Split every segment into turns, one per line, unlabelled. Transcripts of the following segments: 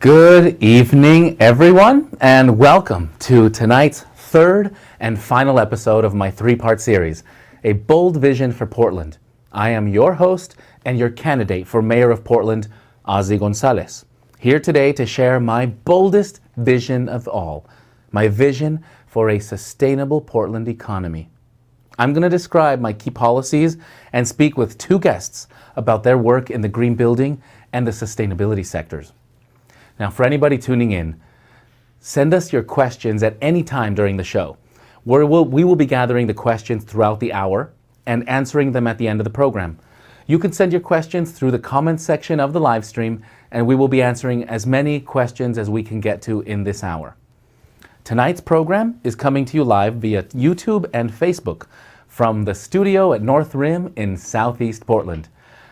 Good evening, everyone, and welcome to tonight's third and final episode of my three-part series, A Bold Vision for Portland. I am your host and your candidate for Mayor of Portland, Ozzie Gonzalez, here today to share my boldest vision of all, my vision for a sustainable Portland economy. I'm going to describe my key policies and speak with two guests about their work in the green building and the sustainability sectors. Now, for anybody tuning in, send us your questions at any time during the show. We will be gathering the questions throughout the hour and answering them at the end of the program. You can send your questions through the comments section of the live stream, and we will be answering as many questions as we can get to in this hour. Tonight's program is coming to you live via YouTube and Facebook from the studio at North Rim in Southeast Portland.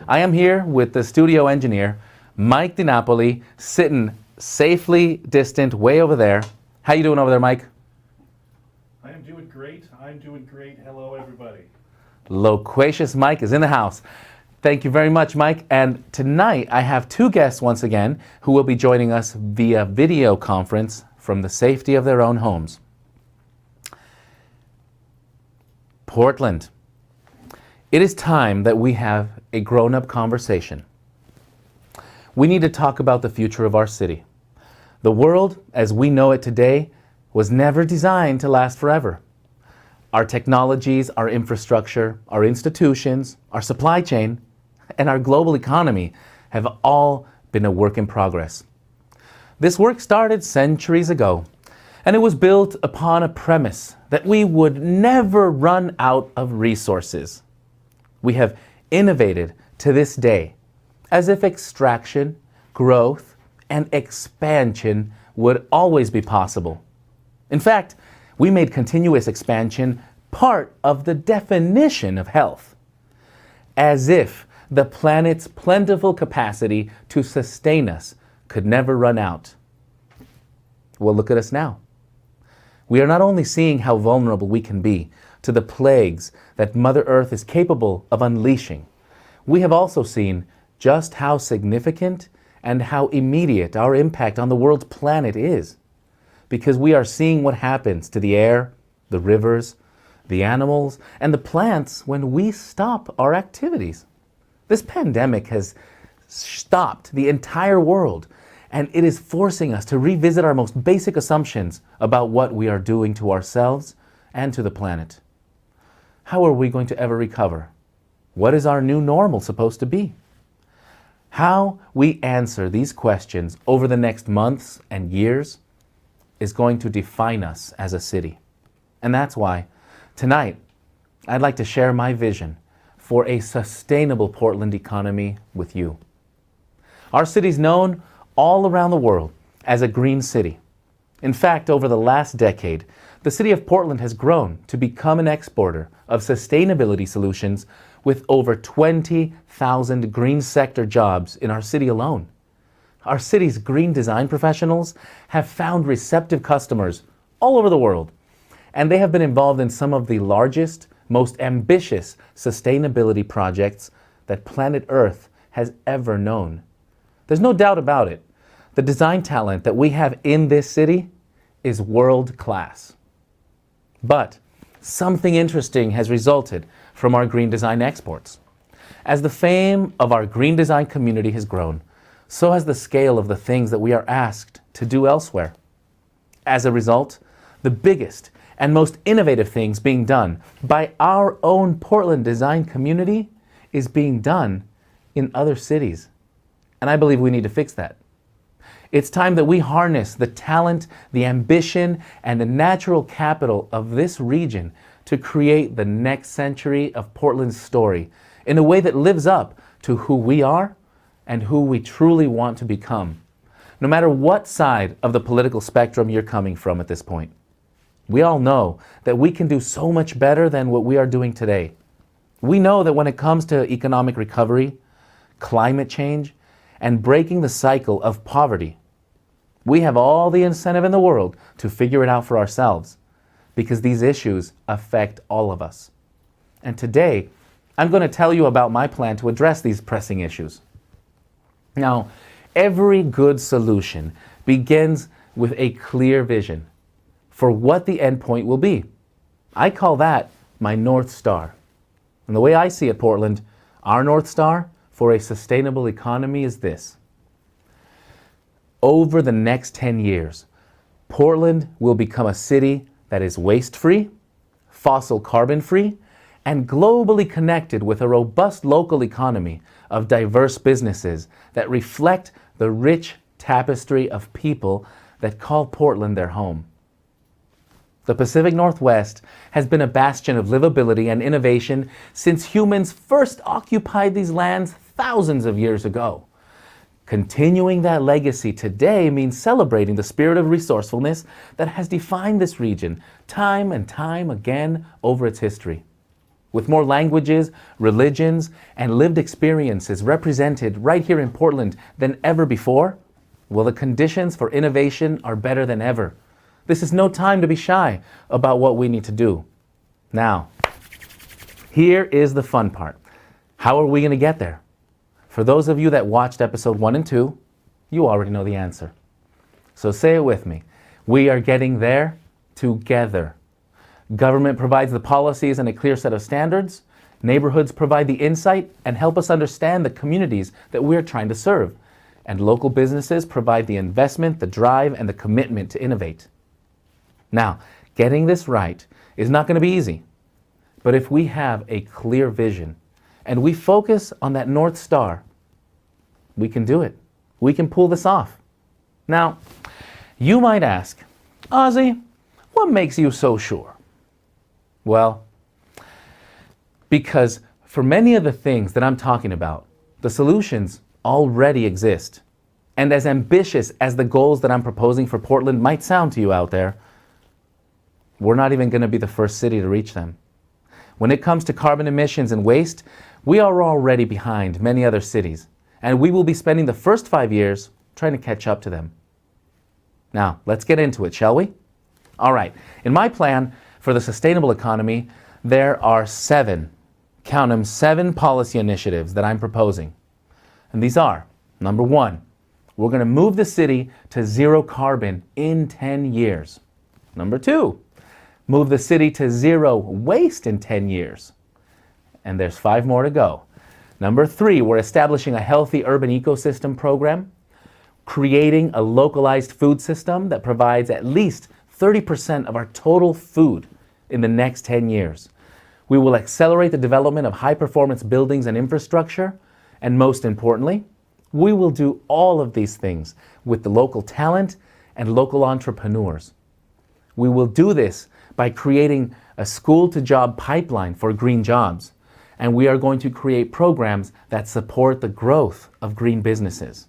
I am here with the studio engineer, Mike DiNapoli, sitting safely distant way over there. How you doing over there, Mike?
I am doing great. Hello, everybody.
Loquacious Mike is in the house. Thank you very much, Mike. And tonight I have two guests once again who will be joining us via video conference from the safety of their own homes. Portland. It is time that we have a grown-up conversation. We need to talk about the future of our city. The world, as we know it today, was never designed to last forever. Our technologies, our infrastructure, our institutions, our supply chain, and our global economy have all been a work in progress. This work started centuries ago, and it was built upon a premise that we would never run out of resources. We have innovated to this day, as if extraction, growth, and expansion would always be possible. In fact, we made continuous expansion part of the definition of health, as if the planet's plentiful capacity to sustain us could never run out. Well, look at us now. We are not only seeing how vulnerable we can be to the plagues that Mother Earth is capable of unleashing, we have also seen just how significant and how immediate our impact on the world's planet is, because we are seeing what happens to the air, the rivers, the animals, and the plants when we stop our activities. This pandemic has stopped the entire world, and it is forcing us to revisit our most basic assumptions about what we are doing to ourselves and to the planet. How are we going to ever recover? What is our new normal supposed to be? How we answer these questions over the next months and years is going to define us as a city. And that's why tonight I'd like to share my vision for a sustainable Portland economy with you. Our city is known all around the world as a green city. In fact, over the last decade, the city of Portland has grown to become an exporter of sustainability solutions with over 20,000 green sector jobs in our city alone. Our city's green design professionals have found receptive customers all over the world, and they have been involved in some of the largest, most ambitious sustainability projects that planet Earth has ever known. There's no doubt about it. The design talent that we have in this city is world class. But something interesting has resulted from our green design exports. As the fame of our green design community has grown, so has the scale of the things that we are asked to do elsewhere. As a result, the biggest and most innovative things being done by our own Portland design community is being done in other cities. And I believe we need to fix that. It's time that we harness the talent, the ambition, and the natural capital of this region to create the next century of Portland's story in a way that lives up to who we are and who we truly want to become, no matter what side of the political spectrum you're coming from at this point. We all know that we can do so much better than what we are doing today. We know that when it comes to economic recovery, climate change, and breaking the cycle of poverty, we have all the incentive in the world to figure it out for ourselves, because these issues affect all of us. And today, I'm going to tell you about my plan to address these pressing issues. Now, Every good solution begins with a clear vision for what the end point will be. I call that my North Star. And the way I see it, Portland, our North Star for a sustainable economy is this. Over the next 10 years, Portland will become a city that is waste-free, fossil carbon-free, and globally connected with a robust local economy of diverse businesses that reflect the rich tapestry of people that call Portland their home. The Pacific Northwest has been a bastion of livability and innovation since humans first occupied these lands thousands of years ago. Continuing that legacy today means celebrating the spirit of resourcefulness that has defined this region time and time again over its history. With more languages, religions, and lived experiences represented right here in Portland than ever before, well, the conditions for innovation are better than ever. This is no time to be shy about what we need to do. Now, here is the fun part. How are we going to get there? For those of you that watched episode 1 and 2, you already know the answer. So say it with me. We are getting there together. Government provides the policies and a clear set of standards. Neighborhoods provide the insight and help us understand the communities that we're trying to serve. And local businesses provide the investment, the drive, and the commitment to innovate. Now, getting this right is not going to be easy. But if we have a clear vision and we focus on that North Star, we can do it. We can pull this off. Now, you might ask, Ozzie, what makes you so sure? Well, because for many of the things that I'm talking about, the solutions already exist. And as ambitious as the goals that I'm proposing for Portland might sound to you out there, we're not even going to be the first city to reach them. When it comes to carbon emissions and waste, we are already behind many other cities, and we will be spending the first 5 years trying to catch up to them. Now, let's get into it, shall we? All right, in my plan for the sustainable economy, there are 7, count them, 7 policy initiatives that I'm proposing. And these are, number 1, we're going to move the city to zero carbon in 10 years. Number 2, move the city to zero waste in 10 years. And there's 5 more to go. Number 3, we're establishing a healthy urban ecosystem program, creating a localized food system that provides at least 30% of our total food in the next 10 years. We will accelerate the development of high-performance buildings and infrastructure, and most importantly, we will do all of these things with the local talent and local entrepreneurs. We will do this by creating a school-to-job pipeline for green jobs, and we are going to create programs that support the growth of green businesses.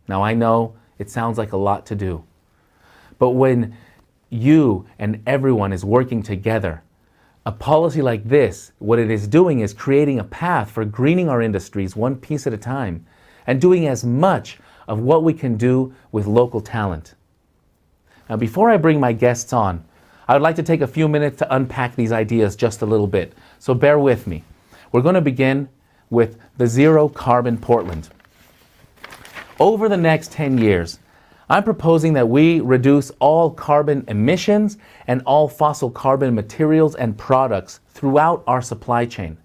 Now, I know it sounds like a lot to do, but when you and everyone is working together, a policy like this, what it is doing is creating a path for greening our industries one piece at a time and doing as much of what we can do with local talent. Now, before I bring my guests on, I would like to take a few minutes to unpack these ideas just a little bit. So bear with me. We're going to begin with the Zero Carbon Portland. Over the next 10 years, I'm proposing that we reduce all carbon emissions and all fossil carbon materials and products throughout our supply chain.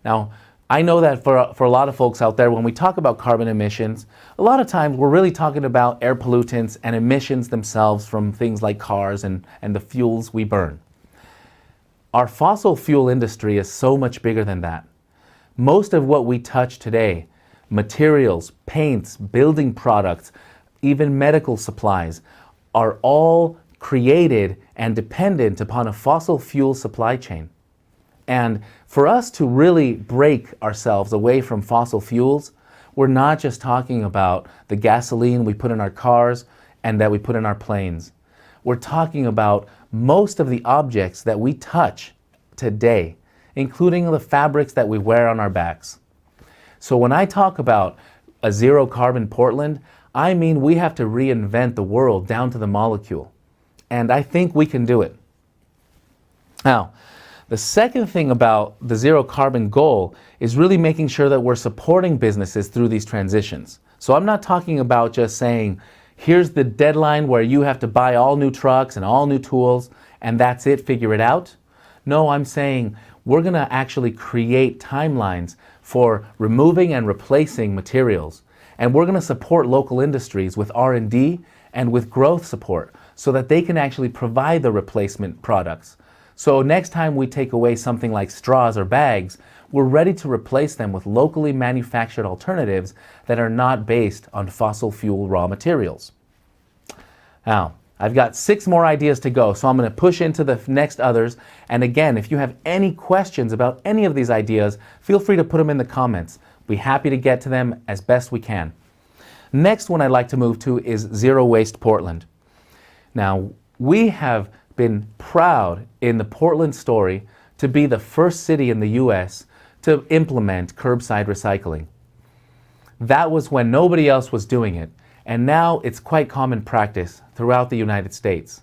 Now, I know that for a lot of folks out there, when we talk about carbon emissions, a lot of times we're really talking about air pollutants and emissions themselves from things like cars and the fuels we burn. Our fossil fuel industry is so much bigger than that. Most of what we touch today, materials, paints, building products, even medical supplies, are all created and dependent upon a fossil fuel supply chain. And for us to really break ourselves away from fossil fuels, we're not just talking about the gasoline we put in our cars and that we put in our planes. We're talking about most of the objects that we touch today, including the fabrics that we wear on our backs. So when I talk about a zero carbon Portland, I mean we have to reinvent the world down to the molecule. And I think we can do it. Now, the second thing about the zero carbon goal is really making sure that we're supporting businesses through these transitions. So I'm not talking about just saying, here's the deadline where you have to buy all new trucks and all new tools and that's it, figure it out. No, I'm saying we're going to actually create timelines for removing and replacing materials. And we're going to support local industries with R&D and with growth support so that they can actually provide the replacement products. So next time we take away something like straws or bags, we're ready to replace them with locally manufactured alternatives that are not based on fossil fuel raw materials. Now, I've got 6 more ideas to go, so I'm going to push into the next others. And again, if you have any questions about any of these ideas, feel free to put them in the comments. We'll be happy to get to them as best we can. Next one I'd like to move to is Zero Waste Portland. Now, we have been proud in the Portland story to be the first city in the US to implement curbside recycling. That was when nobody else was doing it, and now it's quite common practice throughout the United States.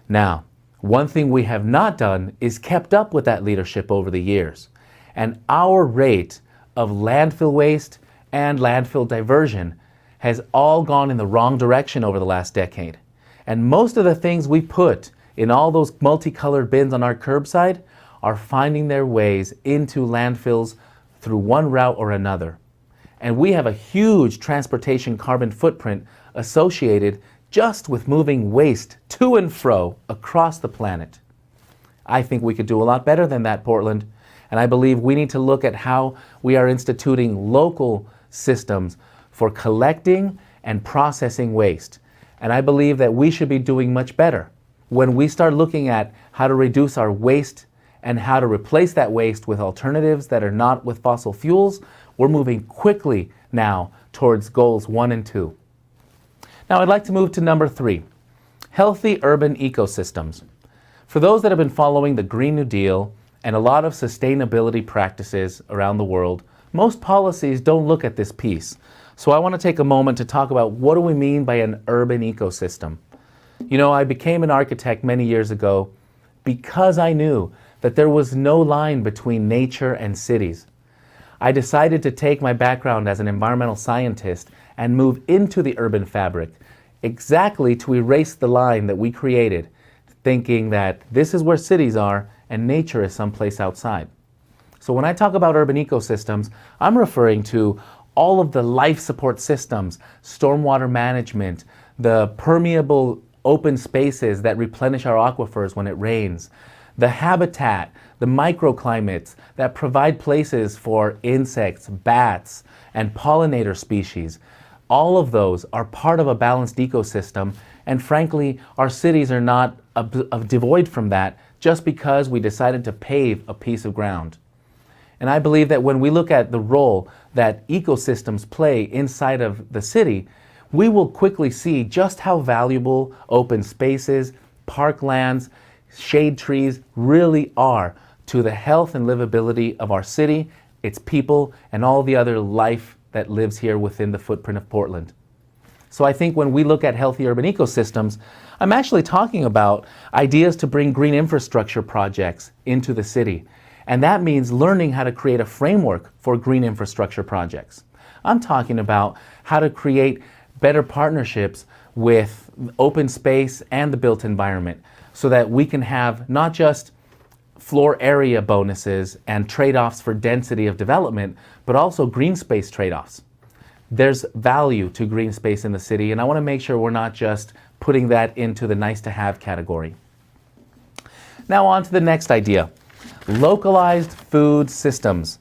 Now, one thing we have not done is kept up with that leadership over the years, and our rate of landfill waste and landfill diversion has all gone in the wrong direction over the last decade. And most of the things we put in all those multicolored bins on our curbside are finding their ways into landfills through one route or another. And we have a huge transportation carbon footprint associated just with moving waste to and fro across the planet. I think we could do a lot better than that, Portland. And I believe we need to look at how we are instituting local systems for collecting and processing waste. And I believe that we should be doing much better. When we start looking at how to reduce our waste and how to replace that waste with alternatives that are not with fossil fuels, we're moving quickly now towards goals 1 and 2. Now I'd like to move to number 3, healthy urban ecosystems. For those that have been following the Green New Deal and a lot of sustainability practices around the world, most policies don't look at this piece. So I want to take a moment to talk about what do we mean by an urban ecosystem. You know, I became an architect many years ago because I knew that there was no line between nature and cities. I decided to take my background as an environmental scientist and move into the urban fabric, exactly to erase the line that we created, thinking that this is where cities are and nature is someplace outside. So when I talk about urban ecosystems, I'm referring to all of the life support systems, stormwater management, the permeable open spaces that replenish our aquifers when it rains, the habitat, the microclimates that provide places for insects, bats, and pollinator species. All of those are part of a balanced ecosystem, and frankly, our cities are not devoid from that just because we decided to pave a piece of ground. And I believe that when we look at the role that ecosystems play inside of the city, we will quickly see just how valuable open spaces, parklands, shade trees really are to the health and livability of our city, its people, and all the other life that lives here within the footprint of Portland. So I think when we look at healthy urban ecosystems, I'm actually talking about ideas to bring green infrastructure projects into the city. And that means learning how to create a framework for green infrastructure projects. I'm talking about how to create better partnerships with open space and the built environment so that we can have not just floor area bonuses and trade-offs for density of development, but also green space trade-offs. There's value to green space in the city, and I want to make sure we're not just putting that into the nice to have category. Now on to the next idea, localized food systems.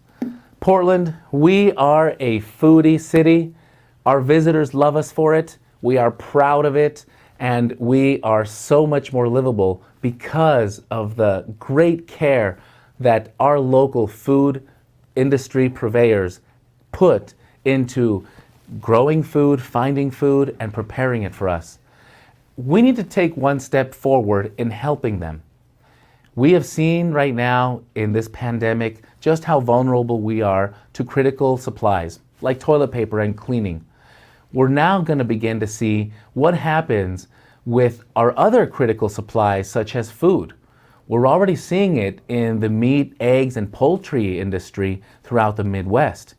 Portland, we are a foodie city. Our visitors love us for it. We are proud of it, and we are so much more livable because of the great care that our local food industry purveyors put into growing food, finding food, and preparing it for us. We need to take one step forward in helping them. We have seen right now in this pandemic just how vulnerable we are to critical supplies like toilet paper and cleaning. We're now going to begin to see what happens with our other critical supplies such as food. We're already seeing it in the meat, eggs, and poultry industry throughout the Midwest.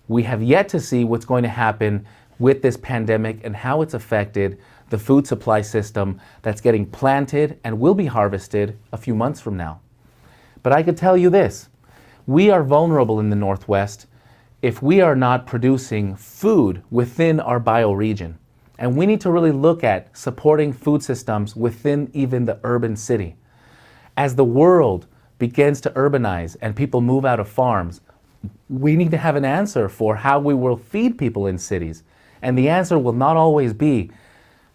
We have yet to see what's going to happen with this pandemic and how it's affected the food supply system that's getting planted and will be harvested a few months from now. But I could tell you this, we are vulnerable in the Northwest if we are not producing food within our bioregion. And we need to really look at supporting food systems within even the urban city. As the world begins to urbanize and people move out of farms, we need to have an answer for how we will feed people in cities. And the answer will not always be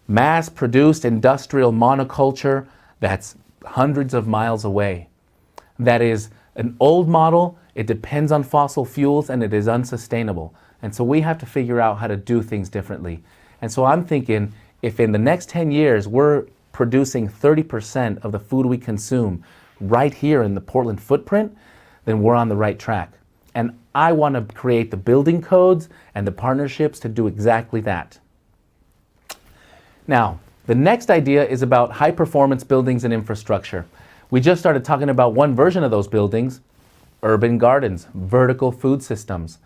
mass-produced industrial monoculture that's hundreds of miles away. That is an old model, it depends on fossil fuels, and it is unsustainable. And so we have to figure out how to do things differently. And so I'm thinking, if in the next 10 years we're producing 30% of the food we consume right here in the Portland footprint, then we're on the right track. And I want to create the building codes and the partnerships to do exactly that. Now, the next idea is about high performance buildings and infrastructure. We just started talking about one version of those buildings, urban gardens, vertical food systems.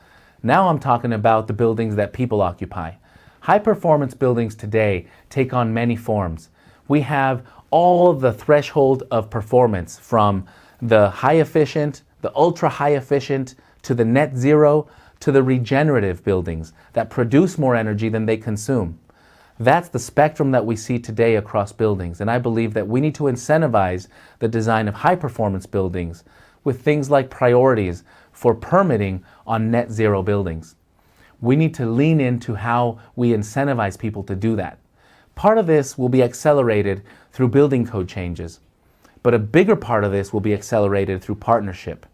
Now I'm talking about the buildings that people occupy. High performance buildings today take on many forms. We have all the threshold of performance from the high efficient, the ultra high efficient, to the net zero, to the regenerative buildings that produce more energy than they consume. That's the spectrum that we see today across buildings, and I believe that we need to incentivize the design of high-performance buildings with things like priorities for permitting on net zero buildings. We need to lean into how we incentivize people to do that. Part of this will be accelerated through building code changes, but a bigger part of this will be accelerated through partnership,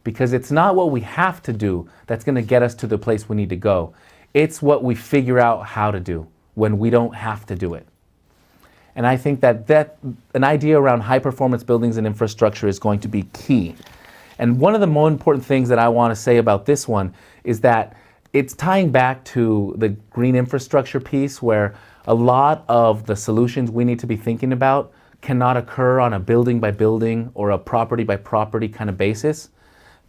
because it's not what we have to do that's going to get us to the place we need to go. It's what we figure out how to do when we don't have to do it. And I think that an idea around high performance buildings and infrastructure is going to be key. And one of the more important things that I want to say about this one is that it's tying back to the green infrastructure piece, where a lot of the solutions we need to be thinking about cannot occur on a building by building or a property by property kind of basis.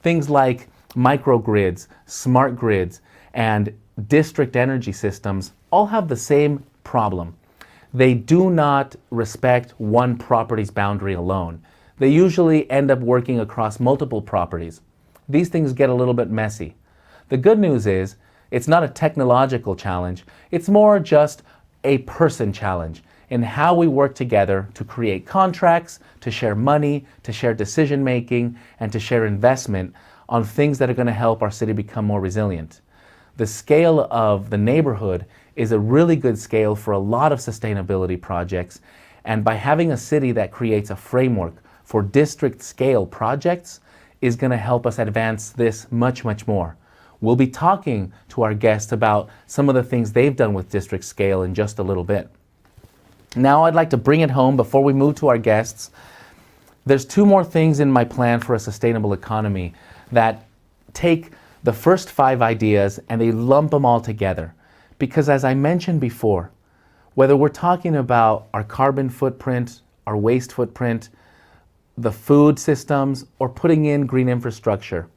Things like microgrids, smart grids, and district energy systems all have the same problem. They do not respect one property's boundary alone. They usually end up working across multiple properties. These things get a little bit messy. The good news is it's not a technological challenge. It's more just a person challenge in how we work together to create contracts, to share money, to share decision making, and to share investment on things that are going to help our city become more resilient. The scale of the neighborhood is a really good scale for a lot of sustainability projects, and by having a city that creates a framework for district scale projects is going to help us advance this much, much more. We'll be talking to our guests about some of the things they've done with district scale in just a little bit. Now I'd like to bring it home before we move to our guests. There's two more things in my plan for a sustainable economy that take the first 5 ideas and they lump them all together. Because as I mentioned before, whether we're talking about our carbon footprint, our waste footprint, the food systems, or putting in green infrastructure,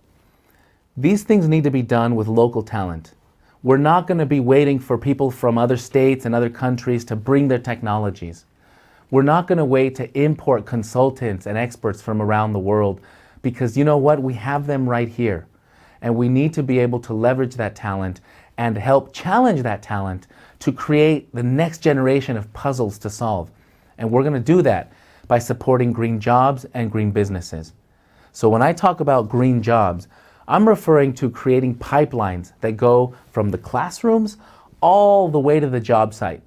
these things need to be done with local talent. We're not going to be waiting for people from other states and other countries to bring their technologies. We're not going to wait to import consultants and experts from around the world, because you know what? We have them right here. And we need to be able to leverage that talent and help challenge that talent to create the next generation of puzzles to solve. And we're going to do that by supporting green jobs and green businesses. So when I talk about green jobs, I'm referring to creating pipelines that go from the classrooms all the way to the job site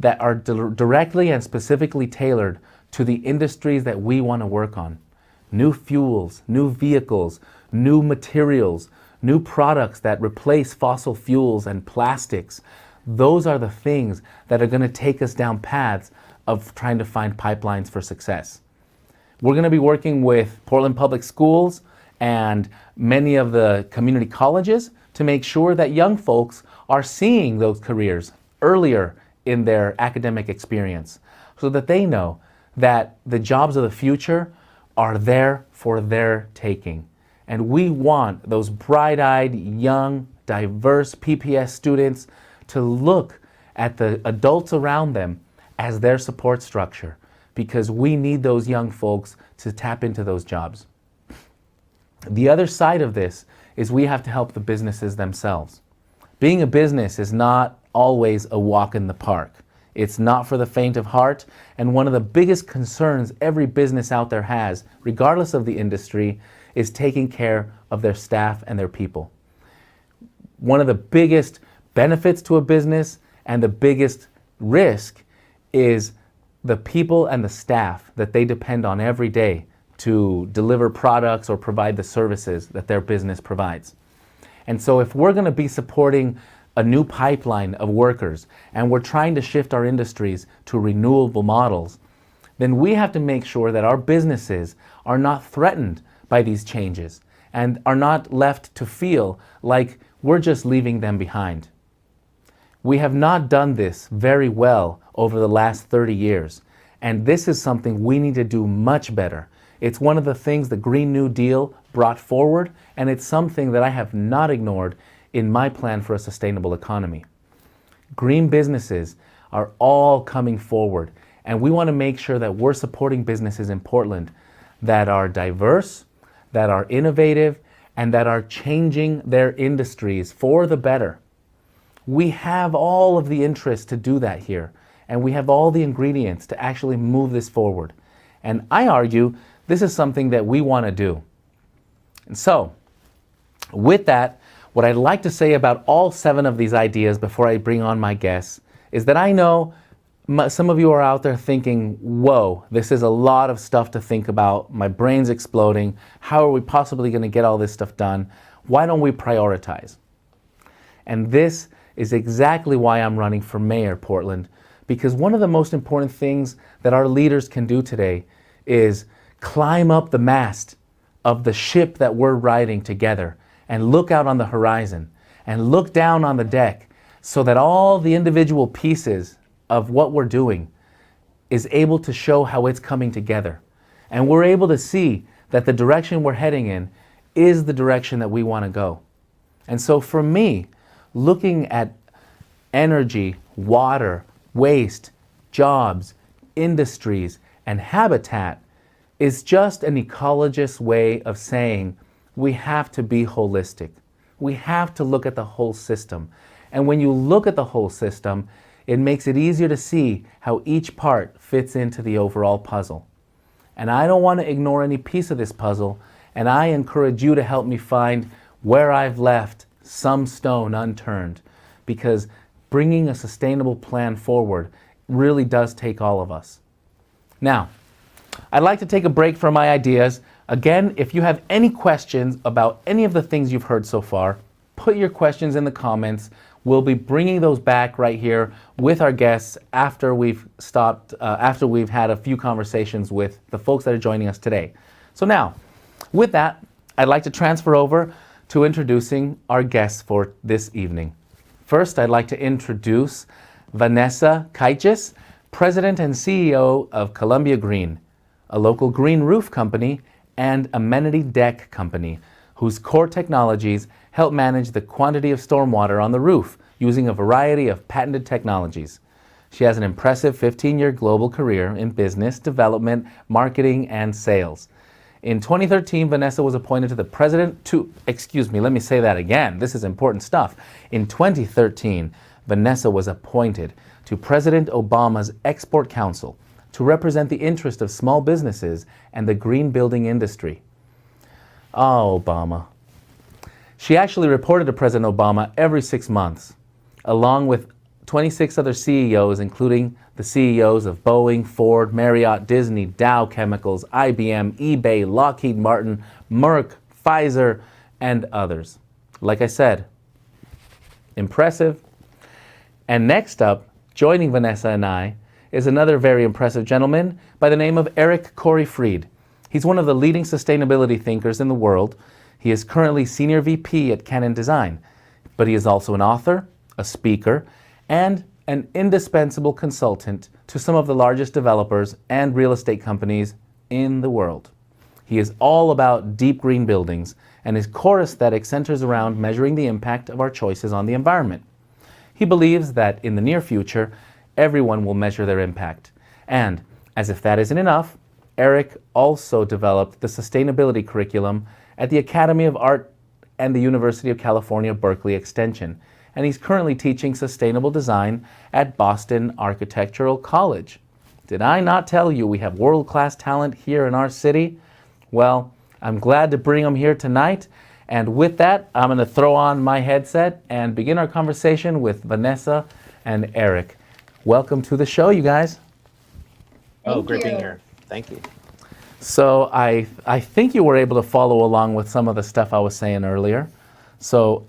that are directly and specifically tailored to the industries that we want to work on. New fuels, new vehicles, new materials, new products that replace fossil fuels and plastics. Those are the things that are going to take us down paths of trying to find pipelines for success. We're going to be working with Portland Public Schools and many of the community colleges to make sure that young folks are seeing those careers earlier in their academic experience, so that they know that the jobs of the future are there for their taking. And we want those bright-eyed, young, diverse PPS students to look at the adults around them as their support structure, because we need those young folks to tap into those jobs. The other side of this is we have to help the businesses themselves. Being a business is not always a walk in the park. It's not for the faint of heart, and one of the biggest concerns every business out there has, regardless of the industry, is taking care of their staff and their people. One of the biggest benefits to a business and the biggest risk is the people and the staff that they depend on every day to deliver products or provide the services that their business provides. And so if we're going to be supporting a new pipeline of workers and we're trying to shift our industries to renewable models, then we have to make sure that our businesses are not threatened by these changes and are not left to feel like we're just leaving them behind. We have not done this very well over the last 30 years, and this is something we need to do much better. It's one of the things the Green New Deal brought forward, and it's something that I have not ignored in my plan for a sustainable economy. Green businesses are all coming forward, and we want to make sure that we're supporting businesses in Portland that are diverse, that are innovative, and that are changing their industries for the better. We have all of the interest to do that here, and we have all the ingredients to actually move this forward. And I argue this is something that we want to do. And so, with that, what I'd like to say about all 7 of these ideas before I bring on my guests is that I know some of you are out there thinking, whoa, this is a lot of stuff to think about. My brain's exploding. How are we possibly going to get all this stuff done? Why don't we prioritize? And this is exactly why I'm running for mayor, Portland, because one of the most important things that our leaders can do today is climb up the mast of the ship that we're riding together and look out on the horizon and look down on the deck so that all the individual pieces of what we're doing is able to show how it's coming together. And we're able to see that the direction we're heading in is the direction that we want to go. And so for me, looking at energy, water, waste, jobs, industries, and habitat is just an ecologist way of saying we have to be holistic. We have to look at the whole system. And when you look at the whole system, it makes it easier to see how each part fits into the overall puzzle. And I don't want to ignore any piece of this puzzle, and I encourage you to help me find where I've left some stone unturned, because bringing a sustainable plan forward really does take all of us. Now, I'd like to take a break from my ideas. Again, if you have any questions about any of the things you've heard so far, put your questions in the comments. We'll be bringing those back right here with our guests after we've had a few conversations with the folks that are joining us today. So now, with that, I'd like to transfer over to introducing our guests for this evening. First, I'd like to introduce Vanessa Keitges, President and CEO of Columbia Green, a local green roof company and amenity deck company whose core technologies help manage the quantity of stormwater on the roof using a variety of patented technologies. She has an impressive 15-year global career in business, development, marketing, and sales. In 2013, Vanessa was appointed to the let me say that again. This is important stuff. In 2013, Vanessa was appointed to President Obama's Export Council to represent the interest of small businesses and the green building industry. Oh, Obama. She actually reported to President Obama every 6 months, along with 26 other CEOs, including the CEOs of Boeing, Ford, Marriott, Disney, Dow Chemicals, IBM, eBay, Lockheed Martin, Merck, Pfizer, and others. Like I said, impressive. And next up, joining Vanessa and I, is another very impressive gentleman by the name of Eric Corey Fried. He's one of the leading sustainability thinkers in the world. He is currently Senior VP at Canon Design, but he is also an author, a speaker, and an indispensable consultant to some of the largest developers and real estate companies in the world. He is all about deep green buildings and his core aesthetic centers around measuring the impact of our choices on the environment. He believes that in the near future, everyone will measure their impact. And, as if that isn't enough, Eric also developed the sustainability curriculum at the Academy of Art and the University of California, Berkeley Extension. And he's currently teaching sustainable design at Boston Architectural College. Did I not tell you we have world-class talent here in our city? Well, I'm glad to bring them here tonight. And with that, I'm going to throw on my headset and begin our conversation with Vanessa and Eric. Welcome to the show, you guys.
Great being here. Thank you.
So I think you were able to follow along with some of the stuff I was saying earlier. So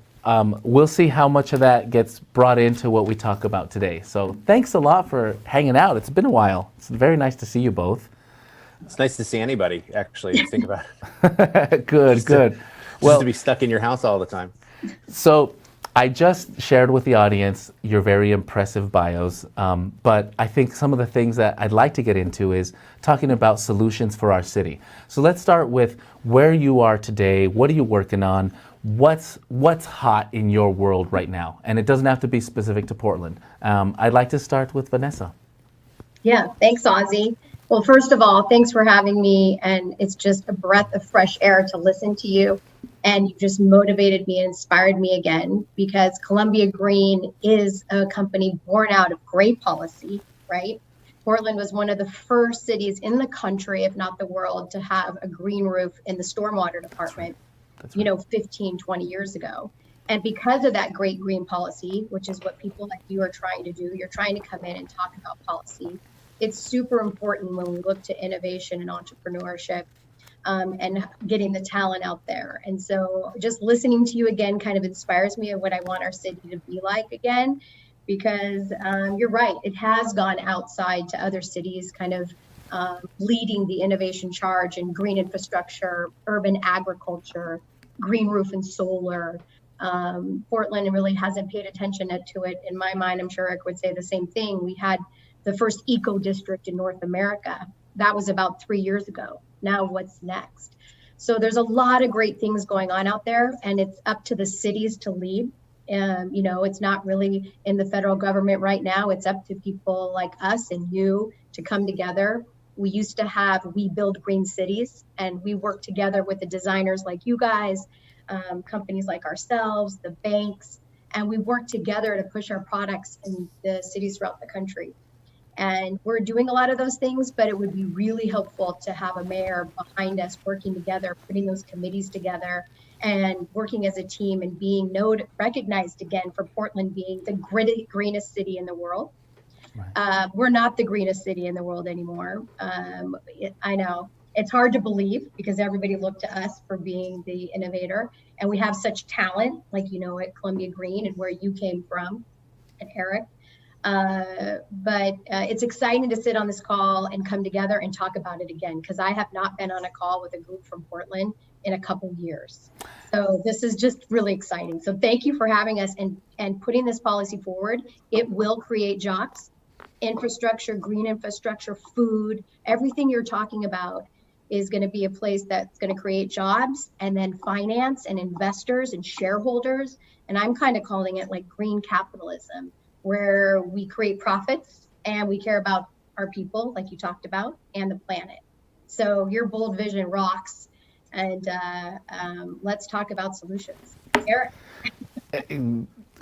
we'll see how much of that gets brought into what we talk about today. So thanks a lot for hanging out. It's been a while. It's very nice to see you both.
It's nice to see anybody, actually, think about
it. Good.
Just to be stuck in your house all the time.
So I just shared with the audience your very impressive bios, but I think some of the things that I'd like to get into is talking about solutions for our city. So let's start with where you are today. What are you working on? What's hot in your world right now? And it doesn't have to be specific to Portland. I'd like to start with Vanessa.
Yeah, thanks, Ozzie. Well, first of all, thanks for having me. And it's just a breath of fresh air to listen to you. And you just motivated me and inspired me again, because Columbia Green is a company born out of great policy, right? Portland was one of the first cities in the country, if not the world, to have a green roof in the stormwater department. That's right. 15, 20 years ago. And because of that great green policy, which is what people like you are trying to do, you're trying to come in and talk about policy. It's super important when we look to innovation and entrepreneurship and getting the talent out there. And so just listening to you again kind of inspires me of what I want our city to be like again, because you're right. It has gone outside to other cities, kind of leading the innovation charge in green infrastructure, urban agriculture, green roof and solar. Portland really hasn't paid attention to it. In my mind, I'm sure Eric would say the same thing. We had the first eco district in North America. That was about 3 years ago. Now what's next? So there's a lot of great things going on out there, and it's up to the cities to lead. It's not really in the federal government right now. It's up to people like us and you to come together. We used to have We Build Green Cities, and we work together with the designers like you guys, companies like ourselves, the banks, and we work together to push our products in the cities throughout the country. And we're doing a lot of those things, but it would be really helpful to have a mayor behind us working together, putting those committees together and working as a team and being recognized again for Portland being the greenest city in the world. Right. We're not the greenest city in the world anymore. I know it's hard to believe because everybody looked to us for being the innovator, and we have such talent, like, at Columbia Green and where you came from, and Eric. But it's exciting to sit on this call and come together and talk about it again, because I have not been on a call with a group from Portland in a couple years. So this is just really exciting. So thank you for having us and putting this policy forward. It will create jobs, infrastructure, green infrastructure, food, everything you're talking about is going to be a place that's going to create jobs, and then finance and investors and shareholders. And I'm kind of calling it like green capitalism, where we create profits and we care about our people, like you talked about, and the planet. So your bold vision rocks, and let's talk about solutions. Eric.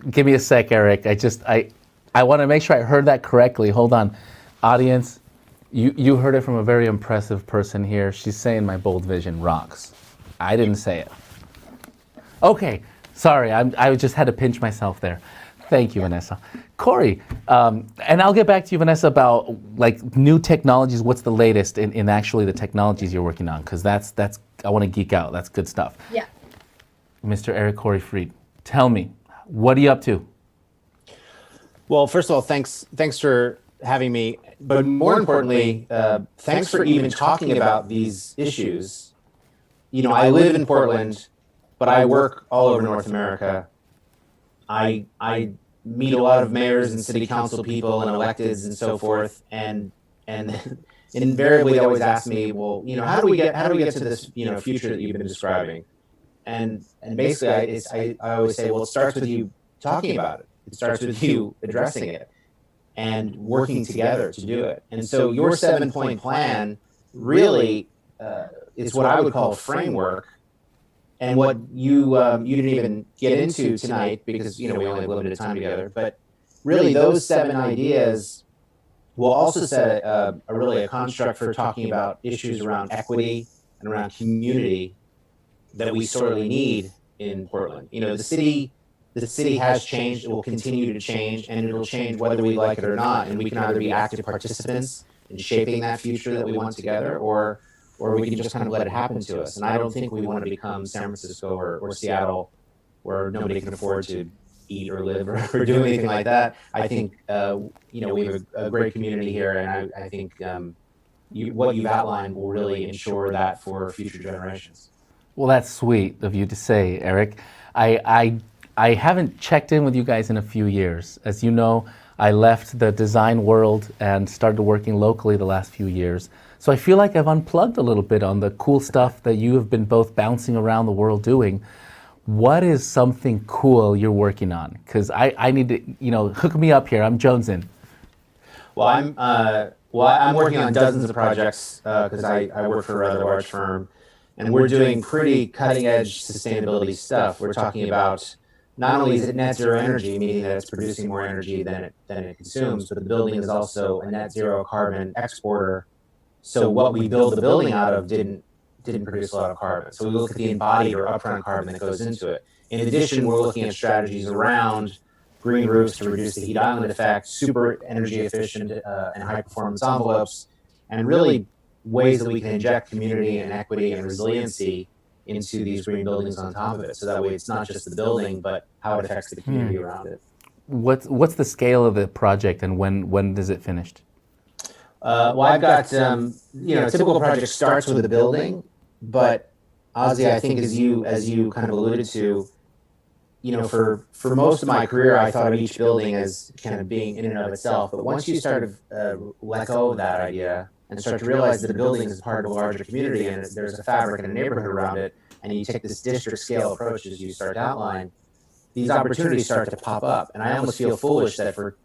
Give me a sec, Eric. I want to make sure I heard that correctly. Hold on. Audience, you heard it from a very impressive person here. She's saying my bold vision rocks. I didn't say it. Okay, sorry. I just had to pinch myself there. Thank you, Vanessa. Corey, and I'll get back to you, Vanessa, about like new technologies. What's the latest in actually the technologies you're working on? Because that's I want to geek out. That's good stuff.
Yeah.
Mr. Eric Corey Fried, tell me, what are you up to?
Well, first of all, thanks for having me. But more importantly, thanks for even talking about these issues. I live in Portland, but I work all over North America. I meet a lot of mayors and city council people and electeds and so forth, and invariably they always ask me, well, how do we get to this future that you've been describing? And basically, I always say, well, it starts with you talking about it. It starts with you addressing it and working together to do it. And so your 7-point plan really is what I would call a framework. And what you didn't even get into tonight because we only have limited time together. But really, those 7 ideas will also set a construct for talking about issues around equity and around community that we sorely need in Portland. The city has changed, it will continue to change, and it'll change whether we like it or not. And we can either be active participants in shaping that future that we want together, or we can just kind of let it happen to us. And I don't think we want to become San Francisco or Seattle, where nobody can afford to eat or live or do anything like that. I think we have a great community here, and I think what you've outlined will really ensure that for future generations.
Well, that's sweet of you to say, Eric. I haven't checked in with you guys in a few years. As you know, I left the design world and started working locally the last few years. So I feel like I've unplugged a little bit on the cool stuff that you have been both bouncing around the world doing. What is something cool you're working on? Because I need to, hook me up here. I'm jonesing.
Well, I'm working on dozens of projects because I work for a rather large firm, and we're doing pretty cutting-edge sustainability stuff. We're talking about not only is it net zero energy, meaning that it's producing more energy than it consumes, but the building is also a net zero carbon exporter. So what we build the building out of didn't produce a lot of carbon. So we look at the embodied or upfront carbon that goes into it. In addition, we're looking at strategies around green roofs to reduce the heat island effect, super energy efficient and high performance envelopes, and really ways that we can inject community and equity and resiliency into these green buildings on top of it. So that way it's not just the building, but how it affects the community around it.
What's the scale of the project, and when is it finished?
Well, I've got, a typical project starts with a building, but Ozzie, I think as you kind of alluded to, for most of my career, I thought of each building as kind of being in and of itself. But once you start to let go of that idea and start to realize that a building is part of a larger community and there's a fabric and a neighborhood around it, and you take this district scale approach as you start to outline, these opportunities start to pop up. And I almost feel foolish that for,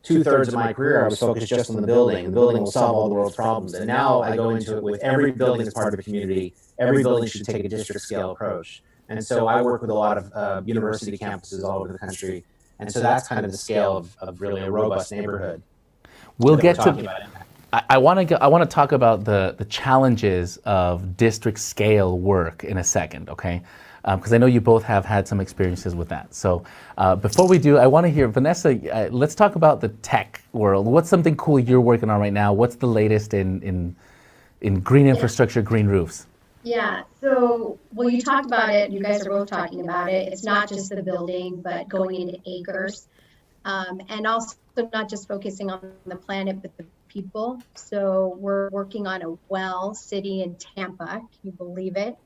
2/3 of my career, I was focused just on the building. The building will solve all the world's problems. And now I go into it with every building as part of a community. Every building should take a district scale approach. And so I work with a lot of university campuses all over the country. And so that's kind of the scale of really a robust neighborhood.
We'll get to. I want to talk about the challenges of district scale work in a second, okay? Because I know you both have had some experiences with that. So before we do, I want to hear, Vanessa, let's talk about the tech world. What's something cool you're working on right now? What's the latest in green infrastructure, green roofs?
Yeah, so, well, you talked about it, you guys are both talking about it. It's not just the building, but going into acres. And also not just focusing on the planet, but the people. So we're working on a well city in Tampa, can you believe it?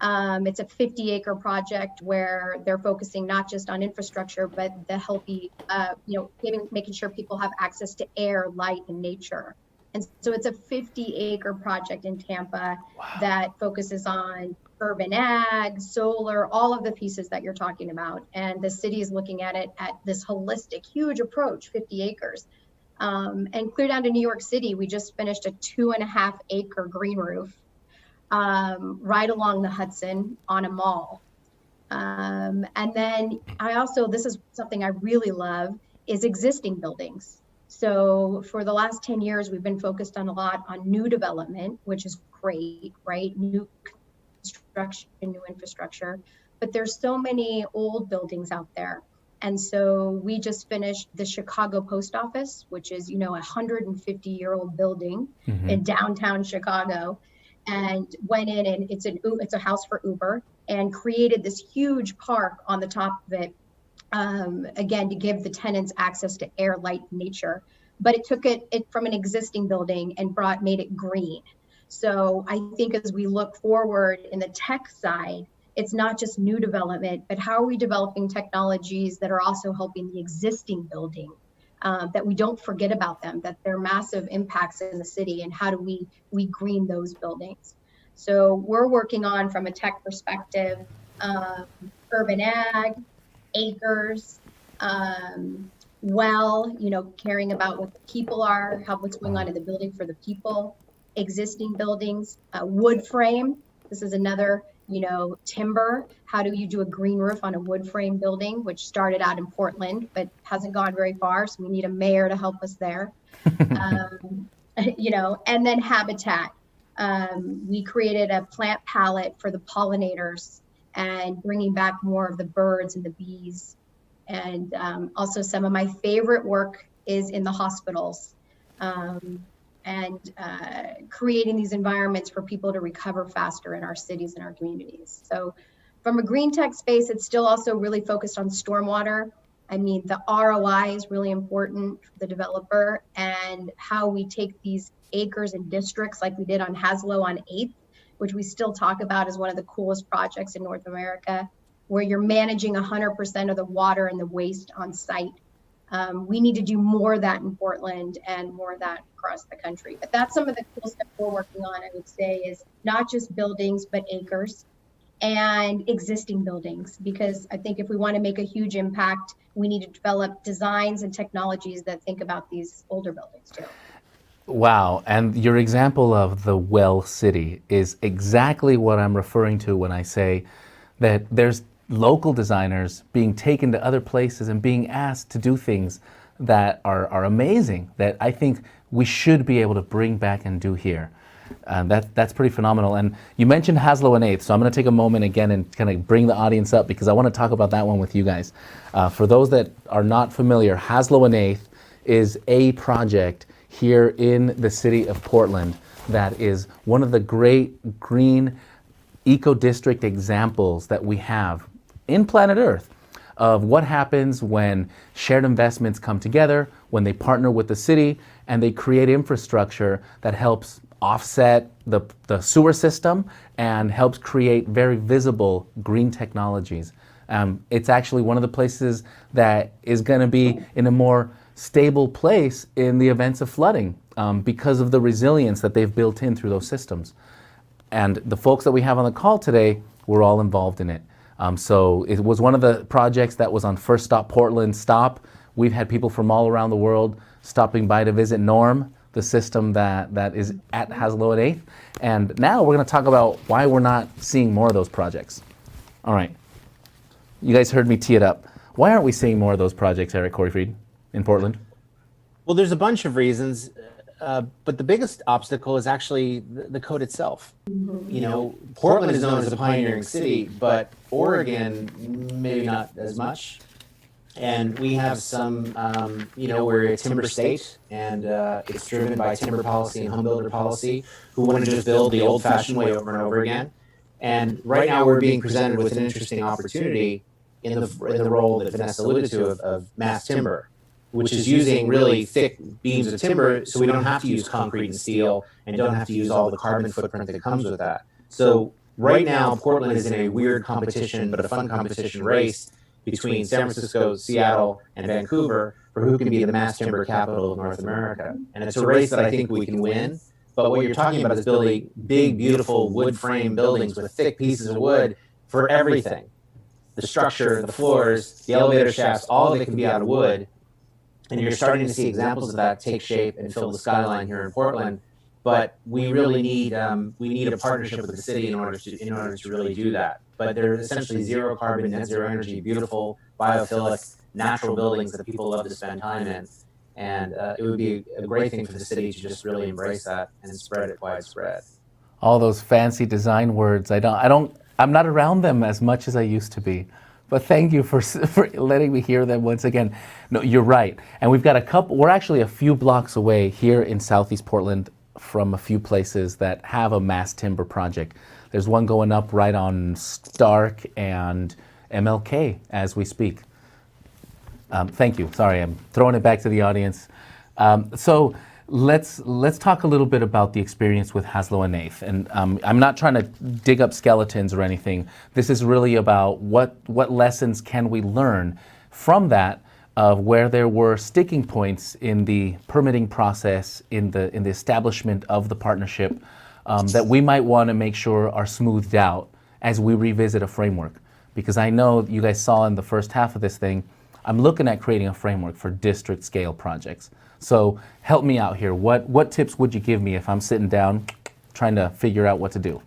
It's a 50-acre project where they're focusing not just on infrastructure, but the healthy, making sure people have access to air, light, and nature. And so it's a 50-acre project in Tampa that focuses on urban ag, solar, all of the pieces that you're talking about. And the city is looking at it at this holistic, huge approach, 50 acres. And clear down to New York City, we just finished a 2.5-acre green roof right along the Hudson on a mall. And then this is something I really love, is existing buildings. So for the last 10 years, we've been focused on a lot on new development, which is great, right? New construction, new infrastructure, but there's so many old buildings out there. And so we just finished the Chicago Post Office, which is, a 150-year-old building in downtown Chicago, and went in, and it's a house for Uber, and created this huge park on the top of it. Again, to give the tenants access to air, light, nature, but it took it from an existing building and made it green. So I think as we look forward in the tech side, it's not just new development, but how are we developing technologies that are also helping the existing building, that we don't forget about them, that they're massive impacts in the city, and how do we green those buildings? So we're working on, from a tech perspective, urban ag, acres, caring about what the people are, what's going on in the building for the people, existing buildings, wood frame. This is another, timber. How do you do a green roof on a wood frame building, which started out in Portland, but hasn't gone very far. So we need a mayor to help us there. And then habitat. We created a plant palette for the pollinators and bringing back more of the birds and the bees. And also some of my favorite work is in the hospitals, and creating these environments for people to recover faster in our cities and our communities. So from a green tech space, it's still also really focused on stormwater. I mean, the ROI is really important for the developer, and how we take these acres and districts like we did on Haslow on 8th, which we still talk about as one of the coolest projects in North America, where you're managing 100% of the water and the waste on site. We need to do more of that in Portland and more of that across the country. But that's some of the cool stuff we're working on, I would say, is not just buildings, but acres and existing buildings. Because I think if we want to make a huge impact, we need to develop designs and technologies that think about these older buildings too.
Wow, and your example of the well city is exactly what I'm referring to when I say that there's local designers being taken to other places and being asked to do things that are amazing, that I think we should be able to bring back and do here. That's pretty phenomenal. And you mentioned Haslow and 8th, so I'm going to take a moment again and kind of bring the audience up, because I want to talk about that one with you guys. For those that are not familiar, Haslow and 8th is a project here in the city of Portland that is one of the great green eco-district examples that we have in planet Earth of what happens when shared investments come together, when they partner with the city and they create infrastructure that helps offset the sewer system and helps create very visible green technologies. It's actually one of the places that is going to be in a more stable place in the events of flooding, because of the resilience that they've built in through those systems. And the folks that we have on the call today were all involved in it. So it was one of the projects that was on First Stop Portland Stop. We've had people from all around the world stopping by to visit Norm, the system that is at Haslow and 8th. And now we're going to talk about why we're not seeing more of those projects. All right. You guys heard me tee it up. Why aren't we seeing more of those projects, Eric Coreyfried, in Portland?
Well, there's a bunch of reasons, but the biggest obstacle is actually the code itself. Portland is known as a pioneering city, but Oregon, maybe not as much. And we have some, we're a timber state, and it's driven by timber policy and home builder policy, who want to just build the old-fashioned way over and over again. And right now we're being presented with an interesting opportunity in the role that Vanessa alluded to of mass timber, which is using really thick beams of timber so we don't have to use concrete and steel and don't have to use all the carbon footprint that comes with that. So right now, Portland is in a weird competition, but a fun competition race between San Francisco, Seattle, and Vancouver for who can be the mass timber capital of North America. And it's a race that I think we can win. But what you're talking about is building big, beautiful wood frame buildings with thick pieces of wood for everything. The structure, the floors, the elevator shafts, all of it can be out of wood. And you're starting to see examples of that take shape and fill the skyline here in Portland. But we really need a partnership with the city in order to really do that. But they're essentially zero carbon, net zero energy, beautiful, biophilic, natural buildings that people love to spend time in. And it would be a great thing for the city to just really embrace that and spread it widespread.
All those fancy design words, I'm not around them as much as I used to be. But thank you for letting me hear them once again. No, you're right. And we've got we're actually a few blocks away here in Southeast Portland from a few places that have a mass timber project. There's one going up right on Stark and MLK as we speak. Thank you. Sorry, I'm throwing it back to the audience. So let's talk a little bit about the experience with Haslow and 8th. And I'm not trying to dig up skeletons or anything. This is really about what lessons can we learn from that, of where there were sticking points in the permitting process, in the establishment of the partnership, that we might want to make sure are smoothed out as we revisit a framework. Because I know you guys saw in the first half of this thing, I'm looking at creating a framework for district scale projects. So help me out here. What tips would you give me if I'm sitting down trying to figure out what to do?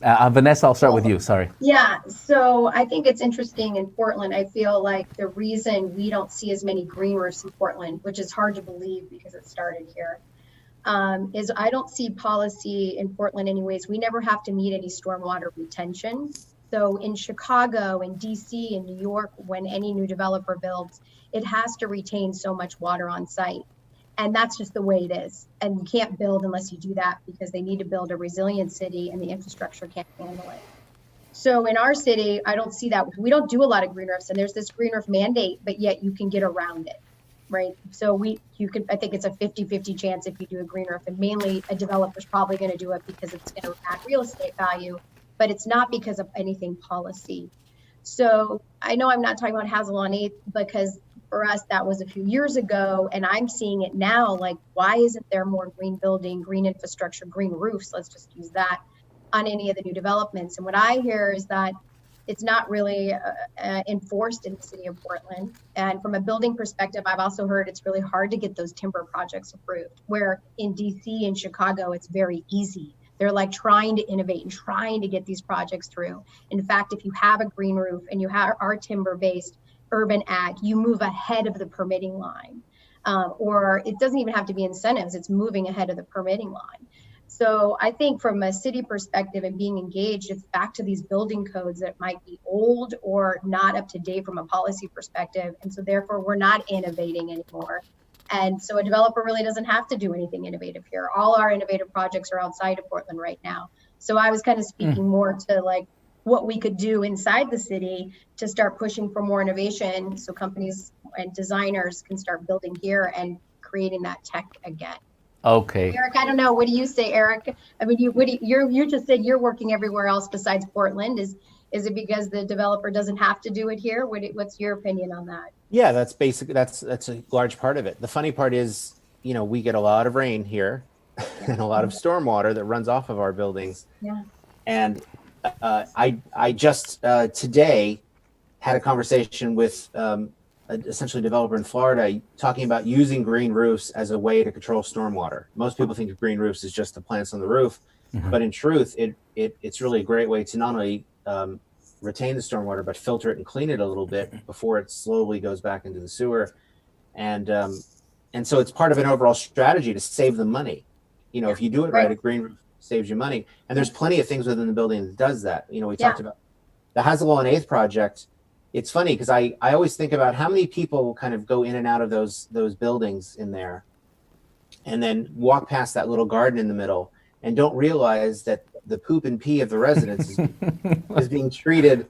Vanessa, I'll start with you, sorry.
Yeah, so I think it's interesting in Portland. I feel like the reason we don't see as many green roofs in Portland, which is hard to believe because it started here, is I don't see policy in Portland anyways. We never have to meet any stormwater retention. So in Chicago, in DC, in New York, when any new developer builds, it has to retain so much water on site. And that's just the way it is. And you can't build unless you do that because they need to build a resilient city and the infrastructure can't handle it. So in our city, I don't see that. We don't do a lot of green roofs, and there's this green roof mandate, but yet you can get around it, right? So I think it's a 50-50 chance if you do a green roof, and mainly a developer's probably going to do it because it's going to add real estate value, but it's not because of anything policy. So I know I'm not talking about Hazel on 8th because for us, that was a few years ago, and I'm seeing it now. Like, why isn't there more green building, green infrastructure, green roofs? Let's just use that on any of the new developments. And what I hear is that it's not really enforced in the city of Portland. And from a building perspective, I've also heard it's really hard to get those timber projects approved, where in DC and Chicago, it's very easy. They're like trying to innovate and trying to get these projects through. In fact, if you have a green roof and you are timber-based, urban ag, you move ahead of the permitting line. Or it doesn't even have to be incentives, it's moving ahead of the permitting line. So I think from a city perspective and being engaged, it's back to these building codes that might be old or not up to date from a policy perspective. And so therefore we're not innovating anymore. And so a developer really doesn't have to do anything innovative here. All our innovative projects are outside of Portland right now. So I was kind of speaking more to like what we could do inside the city to start pushing for more innovation so companies and designers can start building here and creating that tech again.
Okay.
Eric, I don't know. What do you say, Eric? I mean, you just said you're working everywhere else besides Portland. Is it because the developer doesn't have to do it here? What's your opinion on that?
Yeah, that's a large part of it. The funny part is, we get a lot of rain here and a lot of stormwater that runs off of our buildings.
Yeah.
And I just today had a conversation with essentially a developer in Florida talking about using green roofs as a way to control stormwater. Most people think of green roofs as just the plants on the roof, but in truth, it's really a great way to not only retain the stormwater, but filter it and clean it a little bit before it slowly goes back into the sewer. And so it's part of an overall strategy to save them money. If you do it right, a green roof saves you money. And there's plenty of things within the building that does that. We talked about the Hazel on 8th project. It's funny because I always think about how many people kind of go in and out of those buildings in there and then walk past that little garden in the middle and don't realize that the poop and pee of the residents is being treated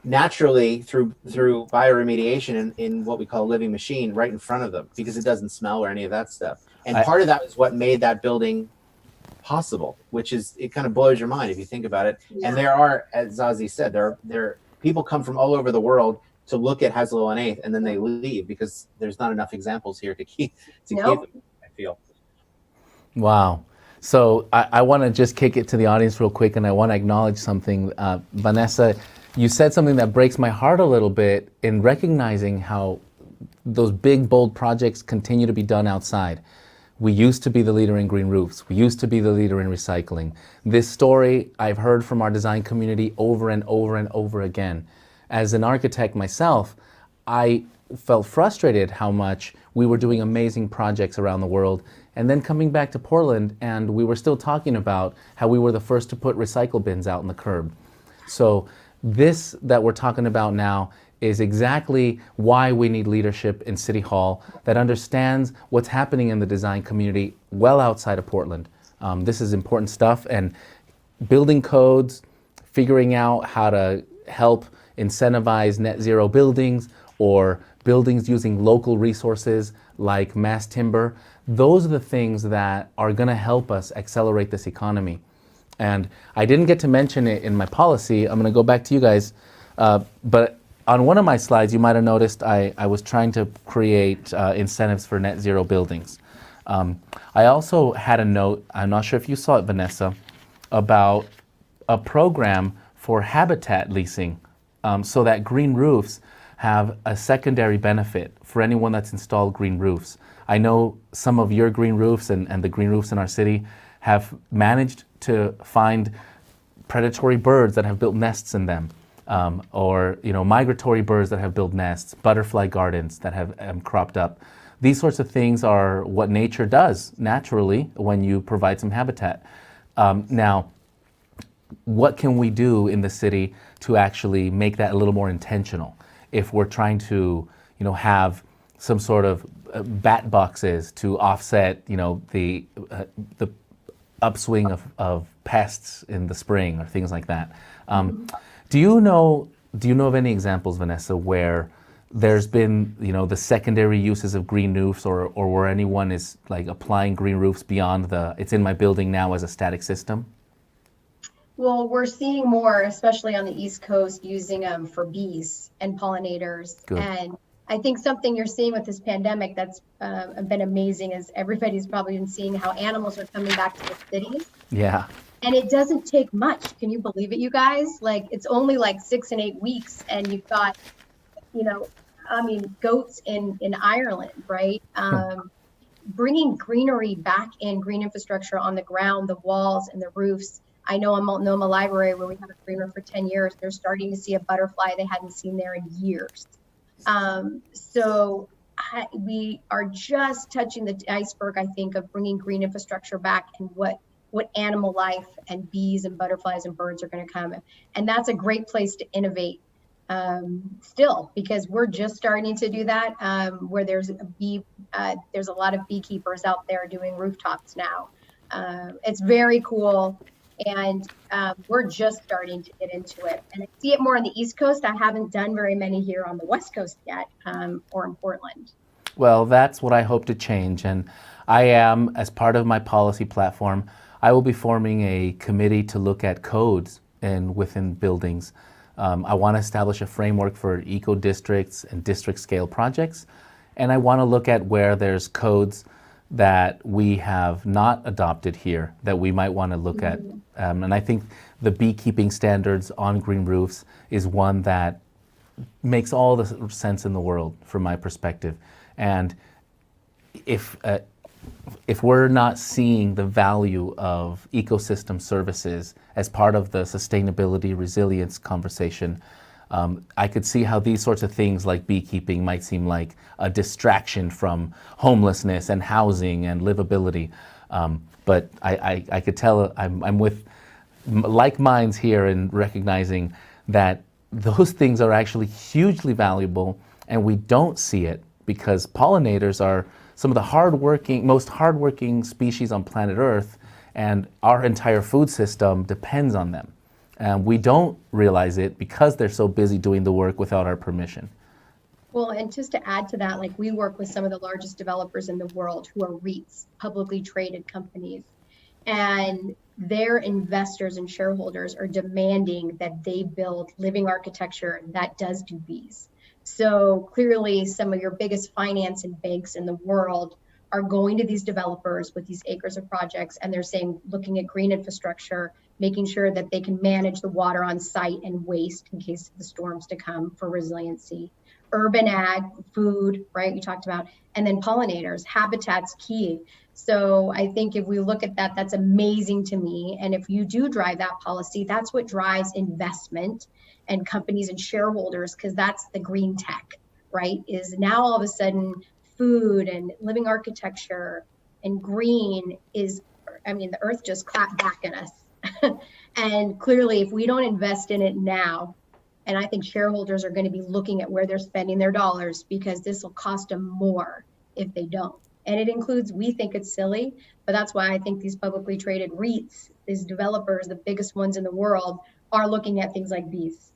naturally through bioremediation in what we call a living machine right in front of them because it doesn't smell or any of that stuff. And part of that is what made that building possible, which is, it kind of blows your mind if you think about it. Yeah. And there are, as Ozzie said, there people come from all over the world to look at Hazel on 8th and then they leave because there's not enough examples here to keep them, I feel.
Wow. So I want to just kick it to the audience real quick, and I want to acknowledge something. Vanessa, you said something that breaks my heart a little bit in recognizing how those big, bold projects continue to be done outside. We used to be the leader in green roofs. We used to be the leader in recycling. This story I've heard from our design community over and over and over again. As an architect myself, I felt frustrated how much we were doing amazing projects around the world, and then coming back to Portland and we were still talking about how we were the first to put recycle bins out in the curb. So this that we're talking about now is exactly why we need leadership in City Hall that understands what's happening in the design community well outside of Portland. This is important stuff, and building codes, figuring out how to help incentivize net zero buildings or buildings using local resources like mass timber. Those are the things that are going to help us accelerate this economy. And I didn't get to mention it in my policy. I'm going to go back to you guys. But on one of my slides, you might have noticed I was trying to create incentives for net zero buildings. I also had a note, I'm not sure if you saw it, Vanessa, about a program for habitat leasing, so that green roofs have a secondary benefit for anyone that's installed green roofs. I know some of your green roofs and the green roofs in our city have managed to find predatory birds that have built nests in them, or migratory birds that have built nests, butterfly gardens that have cropped up. These sorts of things are what nature does naturally when you provide some habitat. Now, what can we do in the city to actually make that a little more intentional? If we're trying to, have some sort of bat boxes to offset, the upswing of pests in the spring or things like that. Do you know of any examples, Vanessa, where there's been, the secondary uses of green roofs, or where anyone is like applying green roofs beyond it's in my building now as a static system?
Well, we're seeing more, especially on the East Coast, using them for bees and pollinators.
Good.
And I think something you're seeing with this pandemic that's been amazing is everybody's probably been seeing how animals are coming back to the cities.
Yeah.
And it doesn't take much. Can you believe it, you guys? Like, it's only like 6 and 8 weeks, and you've got, goats in Ireland, right? Bringing greenery back in, green infrastructure on the ground, the walls and the roofs. I know in Multnomah Library, where we have a green room for 10 years, they're starting to see a butterfly they hadn't seen there in years. We are just touching the iceberg, I think, of bringing green infrastructure back, and what animal life and bees and butterflies and birds are going to come. And that's a great place to innovate still, because we're just starting to do that, where there's a lot of beekeepers out there doing rooftops now. It's very cool. And we're just starting to get into it. And I see it more on the East Coast. I haven't done very many here on the West Coast yet, or in Portland.
Well, that's what I hope to change. And I am, as part of my policy platform, I will be forming a committee to look at codes within buildings. I want to establish a framework for eco districts and district scale projects. And I want to look at where there's codes that we have not adopted here that we might want to look at. And I think the beekeeping standards on green roofs is one that makes all the sense in the world from my perspective. And if we're not seeing the value of ecosystem services as part of the sustainability resilience conversation, I could see how these sorts of things like beekeeping might seem like a distraction from homelessness and housing and livability. But I could tell I'm with like minds here in recognizing that those things are actually hugely valuable, and we don't see it because pollinators are some of the most hardworking species on planet Earth, and our entire food system depends on them. And we don't realize it because they're so busy doing the work without our permission.
Well, and just to add to that, like, we work with some of the largest developers in the world who are REITs, publicly traded companies, and their investors and shareholders are demanding that they build living architecture that does do bees. So clearly some of your biggest finance and banks in the world are going to these developers with these acres of projects, and they're saying, looking at green infrastructure, making sure that they can manage the water on site and waste in case of the storms to come for resiliency. Urban ag, food, right, we talked about, and then pollinators, habitat's key. So I think if we look at that, that's amazing to me. And if you do drive that policy, that's what drives investment and companies and shareholders, because that's the green tech, right? Is now all of a sudden food and living architecture and green is, the earth just clapped back at us. And clearly, if we don't invest in it now, and I think shareholders are going to be looking at where they're spending their dollars, because this will cost them more if they don't. And it includes, we think it's silly, but that's why I think these publicly traded REITs, these developers, the biggest ones in the world, are looking at things like bees.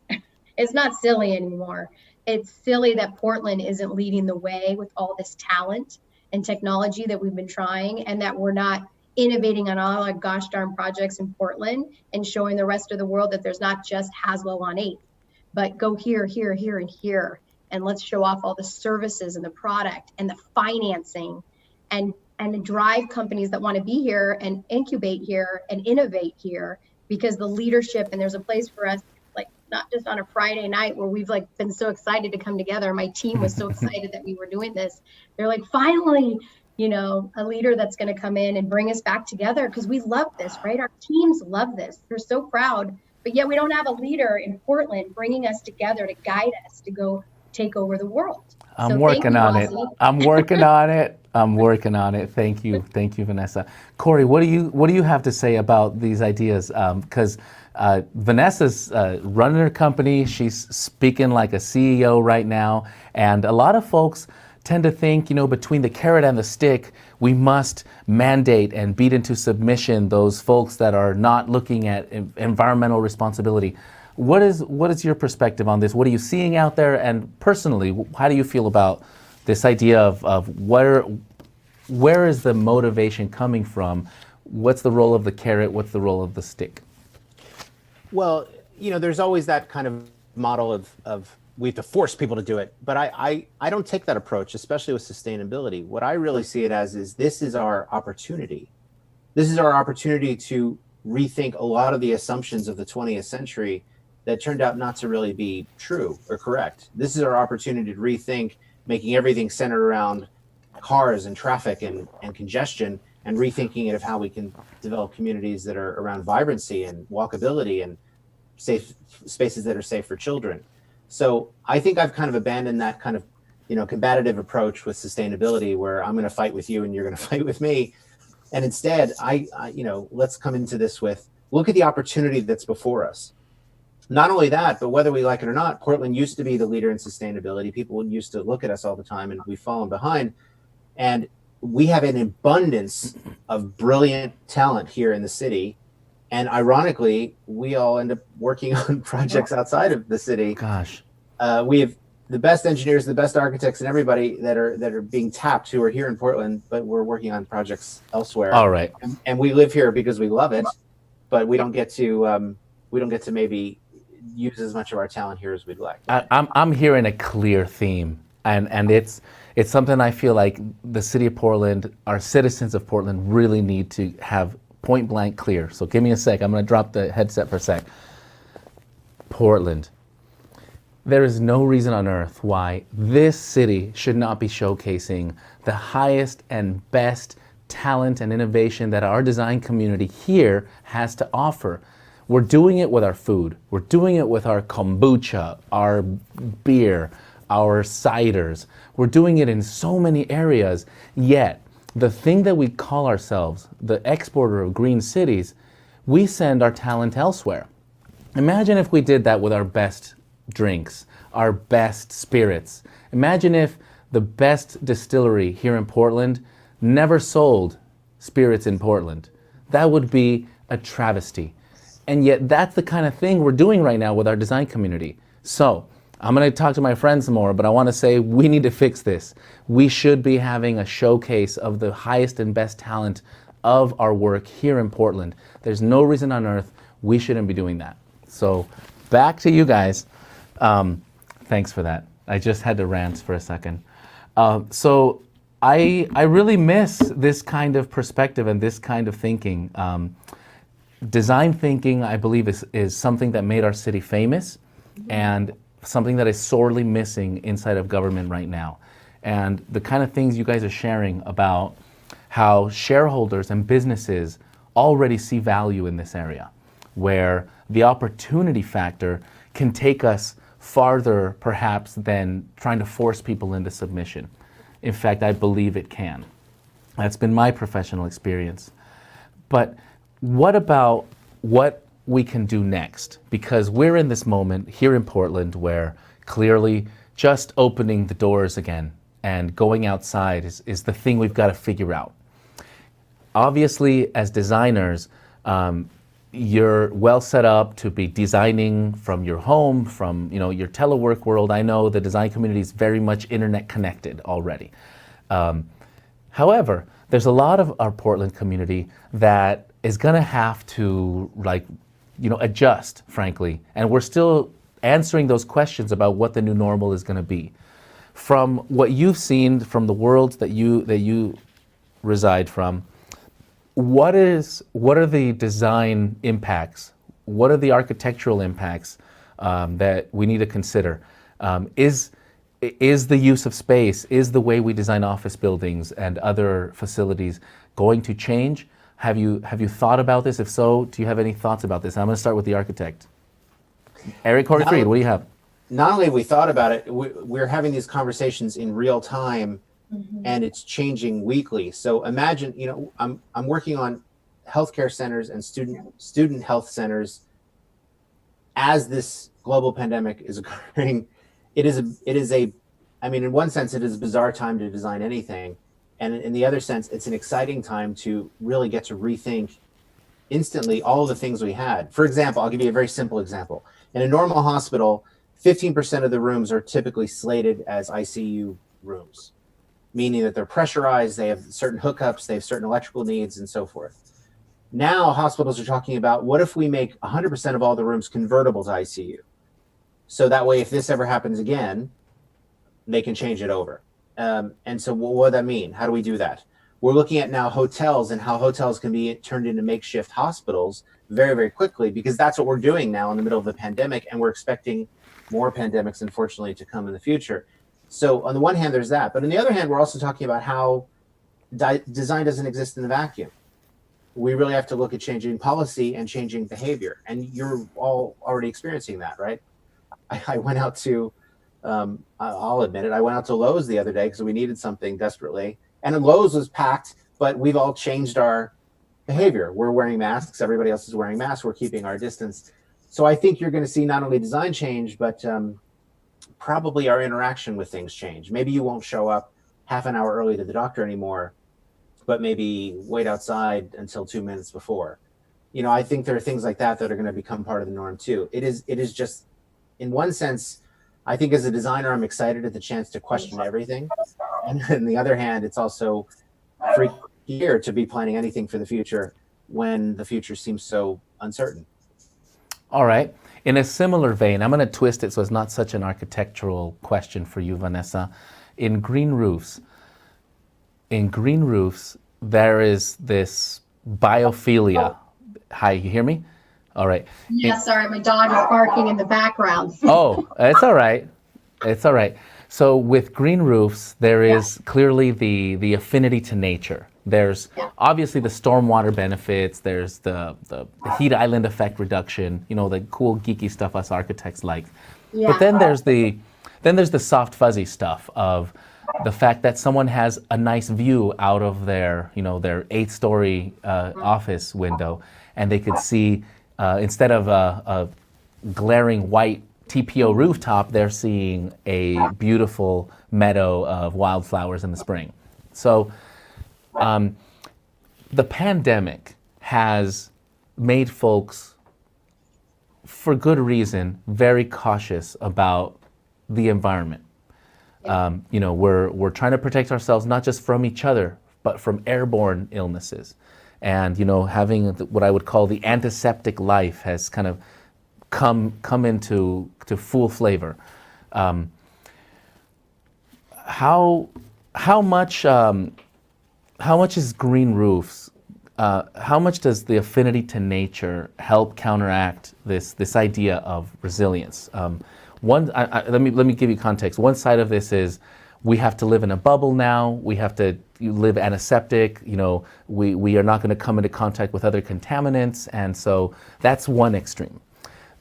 It's not silly anymore. It's silly that Portland isn't leading the way with all this talent and technology that we've been trying, and that we're not innovating on all our gosh darn projects in Portland and showing the rest of the world that there's not just Haslow on 8th, but go here, here, here, and here. And let's show off all the services and the product and the financing, and and drive companies that want to be here and incubate here and innovate here, because the leadership, and there's a place for us, like not just on a Friday night where we've like been so excited to come together. My team was so excited that we were doing this. They're like, finally, a leader that's going to come in and bring us back together, because we love this, right? Our teams love this. They're so proud, but yet we don't have a leader in Portland bringing us together to guide us to go take over the world.
I'm working on it. I'm working on it. I'm working on it. Thank you, Vanessa. Corey, what do you have to say about these ideas? Because Vanessa's running her company. She's speaking like a CEO right now, and a lot of folks tend to think, between the carrot and the stick, we must mandate and beat into submission those folks that are not looking at environmental responsibility. What is your perspective on this? What are you seeing out there? And personally, how do you feel about this idea of where is the motivation coming from? What's the role of the carrot? What's the role of the stick?
Well, there's always that kind of model of we have to force people to do it. But I don't take that approach, especially with sustainability. What I really see it as is this is our opportunity. This is our opportunity to rethink a lot of the assumptions of the 20th century that turned out not to really be true or correct. This is our opportunity to rethink making everything centered around cars and traffic and congestion, and rethinking it of how we can develop communities that are around vibrancy and walkability and safe spaces that are safe for children. So I think I've kind of abandoned that kind of, combative approach with sustainability where I'm going to fight with you and you're going to fight with me. And instead, I let's come into this with, look at the opportunity that's before us. Not only that, but whether we like it or not, Portland used to be the leader in sustainability. People used to look at us all the time, and we've fallen behind. And we have an abundance of brilliant talent here in the city. And ironically, we all end up working on projects outside of the city.
Gosh.
We have the best engineers, the best architects, and everybody that are being tapped who are here in Portland, but we're working on projects elsewhere.
All right.
And we live here because we love it, but we don't get to maybe use as much of our talent here as we'd like.
I'm hearing a clear theme, and it's something I feel like the city of Portland, our citizens of Portland, really need to have point blank clear. So give me a sec. I'm going to drop the headset for a sec. Portland. There is no reason on earth why this city should not be showcasing the highest and best talent and innovation that our design community here has to offer. We're doing it with our food. We're doing it with our kombucha, our beer, our ciders. We're doing it in so many areas, yet the thing that we call ourselves, the exporter of green cities, we send our talent elsewhere. Imagine if we did that with our best drinks, our best spirits. Imagine if the best distillery here in Portland never sold spirits in Portland. That would be a travesty. And yet that's the kind of thing we're doing right now with our design community. So I'm going to talk to my friends more, but I want to say we need to fix this. We should be having a showcase of the highest and best talent of our work here in Portland. There's no reason on earth we shouldn't be doing that. So back to you guys. Thanks for that. I just had to rant for a second. So I really miss this kind of perspective and this kind of thinking. Design thinking, I believe, is something that made our city famous and something that is sorely missing inside of government right now. And the kind of things you guys are sharing about how shareholders and businesses already see value in this area, where the opportunity factor can take us farther perhaps than trying to force people into submission. In fact, I believe it can. That's been my professional experience. But what about what we can do next? Because we're in this moment here in Portland where clearly just opening the doors again and going outside is the thing we've got to figure out. Obviously, as designers, you're well set up to be designing from your home, from your telework world. I know the design community is very much internet connected already. However, there's a lot of our Portland community that is going to have to adjust, frankly. And we're still answering those questions about what the new normal is going to be. From what you've seen from the worlds that you reside from, what are the design impacts? What are the architectural impacts that we need to consider? Is the use of space, is the way we design office buildings and other facilities going to change? Have you thought about this? If so, do you have any thoughts about this? I'm going to start with the architect. Eric Corey Fried, what do you have?
Not only have we thought about it, we're having these conversations in real time, and it's changing weekly. So imagine, I'm working on healthcare centers and student health centers as this global pandemic is occurring. In one sense, it is a bizarre time to design anything. And in the other sense, it's an exciting time to really get to rethink instantly all of the things we had. For example, I'll give you a very simple example. In a normal hospital, 15% of the rooms are typically slated as ICU rooms, meaning that they're pressurized, they have certain hookups, they have certain electrical needs, and so forth. Now, hospitals are talking about, what if we make 100% of all the rooms convertible to ICU? So that way, if this ever happens again, they can change it over. And so what would that mean? How do we do that? We're looking at now hotels and how hotels can be turned into makeshift hospitals very, very quickly, because that's what we're doing now in the middle of the pandemic. And we're expecting more pandemics, unfortunately, to come in the future. So on the one hand, there's that. But on the other hand, we're also talking about how design doesn't exist in the vacuum. We really have to look at changing policy and changing behavior. And you're all already experiencing that, right? I went out to, I'll admit it, I went out to Lowe's the other day because we needed something desperately. And Lowe's was packed, but we've all changed our behavior. We're wearing masks. Everybody else is wearing masks. We're keeping our distance. So I think you're going to see not only design change, but probably our interaction with things change. Maybe you won't show up half an hour early to the doctor anymore, but maybe wait outside until 2 minutes before. I think there are things like that that are going to become part of the norm too. It is just, in one sense, I think as a designer, I'm excited at the chance to question everything. And on the other hand, it's also freaky to be planning anything for the future when the future seems so uncertain.
All right. In a similar vein, I'm going to twist it so it's not such an architectural question for you, Vanessa. In green roofs, there is this biophilia. Hi, you hear me? All right.
Yeah, sorry, my dog is barking in the background.
Oh, it's all right. It's all right. So with green roofs, there is clearly the affinity to nature. There's obviously the stormwater benefits. There's the heat island effect reduction. The cool geeky stuff us architects like.
Yeah.
But then there's the soft fuzzy stuff of the fact that someone has a nice view out of their their 8-story office window, and they could see instead of a glaring white TPO rooftop, they're seeing a beautiful meadow of wildflowers in the spring. So the pandemic has made folks, for good reason, very cautious about the environment. We're trying to protect ourselves not just from each other, but from airborne illnesses. And having what I would call the antiseptic life has kind of come into full flavor. How much is green roofs? How much does the affinity to nature help counteract this idea of resilience? Let me give you context. One side of this is we have to live in a bubble now. We have to live antiseptic. We are not going to come into contact with other contaminants, and so that's one extreme.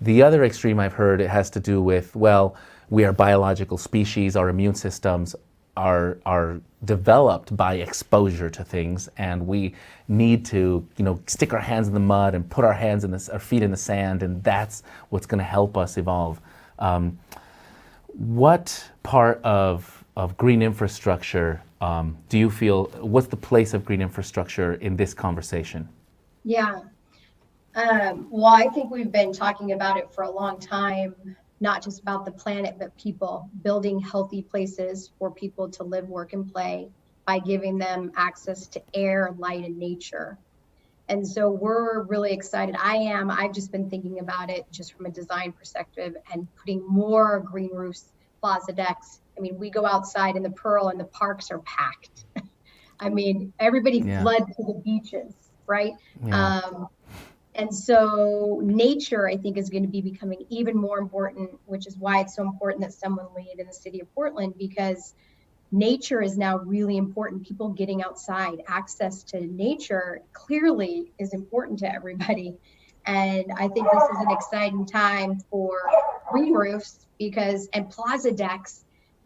The other extreme I've heard, it has to do with, we are biological species. Our immune systems are developed by exposure to things, and we need to stick our hands in the mud and put our feet in the sand, and that's what's going to help us evolve. What part of green infrastructure do you feel, what's the place of green infrastructure in this conversation?
Yeah. I think we've been talking about it for a long time, not just about the planet, but people, building healthy places for people to live, work, and play by giving them access to air, light, and nature. And so we're really excited. I've just been thinking about it just from a design perspective and putting more green roofs, plaza decks. I mean, we go outside in the Pearl and the parks are packed. I mean, everybody
Yeah.
fled to the beaches, right?
Yeah.
And so nature, I think, is going to be becoming even more important, which is why it's so important that someone lead in the city of Portland, because nature is now really important. People getting outside, access to nature clearly is important to everybody. And I think this is an exciting time for green roofs and plaza decks,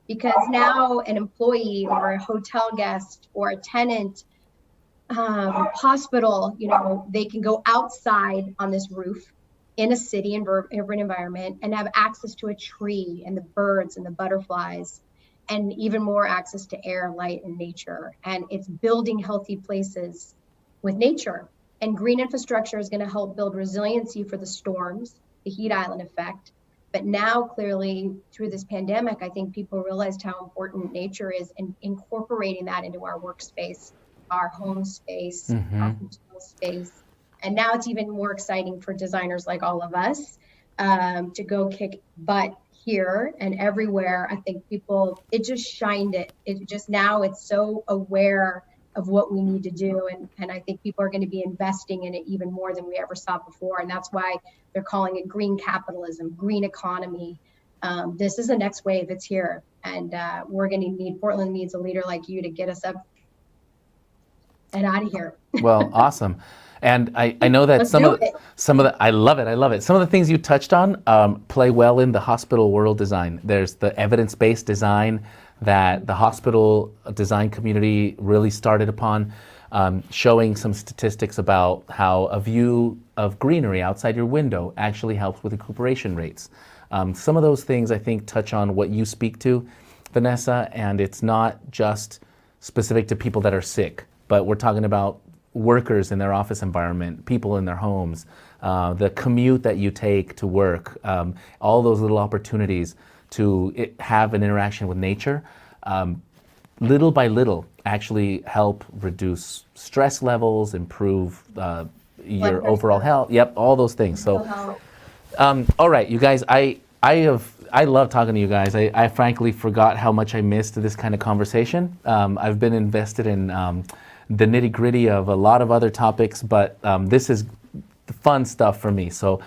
because now an employee or a hotel guest or a tenant, hospital, they can go outside on this roof in a city and urban environment and have access to a tree and the birds and the butterflies, and even more access to air, light, and nature. And it's building healthy places with nature. And green infrastructure is going to help build resiliency for the storms, the heat island effect. But now, clearly, through this pandemic, I think people realized how important nature is, and incorporating that into our workspace, our home space, our hotel space. And now it's even more exciting for designers like all of us, to go kick butt here and everywhere. I think it just shined it. Now it's so aware of what we need to do. And I think people are going to be investing in it even more than we ever saw before. And that's why they're calling it green capitalism, green economy. This is the next wave. It's here. And Portland needs a leader like you to get us up and out of here.
Well, awesome. And I know that some of the, I love it. I love it. Some of the things you touched on play well in the hospital world design. There's the evidence-based design that the hospital design community really started upon, showing some statistics about how a view of greenery outside your window actually helps with recuperation rates. Some of those things I think touch on what you speak to, Vanessa, and it's not just specific to people that are sick, but we're talking about workers in their office environment, people in their homes, the commute that you take to work, all those little opportunities to have an interaction with nature, little by little actually help reduce stress levels, improve your overall health. Yep, all those things. So, all right, you guys, I love talking to you guys. I frankly forgot how much I missed this kind of conversation. I've been invested in the nitty gritty of a lot of other topics, but this is the fun stuff for me. So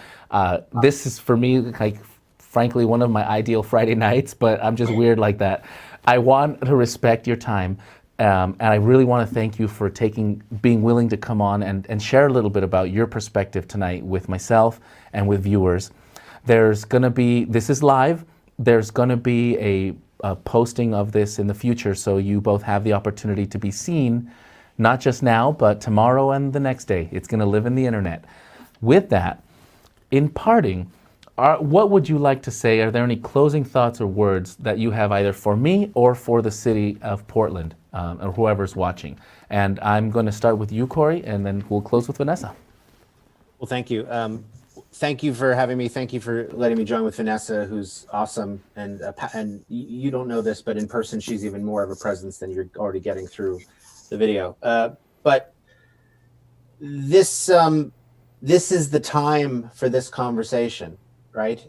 this is for me, like, frankly, one of my ideal Friday nights, but I'm just weird like that. I want to respect your time. And I really want to thank you for being willing to come on and share a little bit about your perspective tonight with myself and with viewers. This is live. There's going to be a posting of this in the future, so you both have the opportunity to be seen, not just now, but tomorrow and the next day. It's going to live in the internet. With that, in parting, what would you like to say? Are there any closing thoughts or words that you have either for me or for the city of Portland, or whoever's watching? And I'm going to start with you, Corey, and then we'll close with Vanessa.
Well, thank you. Thank you for having me. Thank you for letting me join with Vanessa, who's awesome. And you don't know this, but in person, she's even more of a presence than you're already getting through the video. But this is the time for this conversation, right?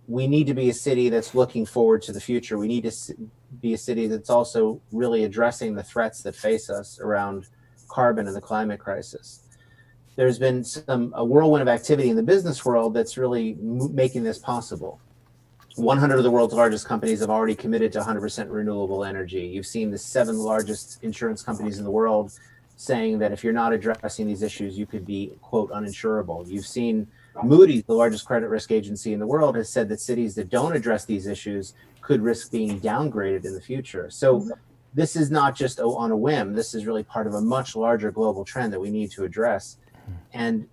We need to be a city that's looking forward to the future. We need to be a city that's also really addressing the threats that face us around carbon and the climate crisis. There's been a whirlwind of activity in the business world that's really making this possible. 100 of the world's largest companies have already committed to 100% renewable energy. You've seen the 7 largest insurance companies in the world saying that if you're not addressing these issues, you could be, quote, uninsurable. You've seen Moody's, the largest credit risk agency in the world, has said that cities that don't address these issues could risk being downgraded in the future. So this is not just on a whim. This is really part of a much larger global trend that we need to address. And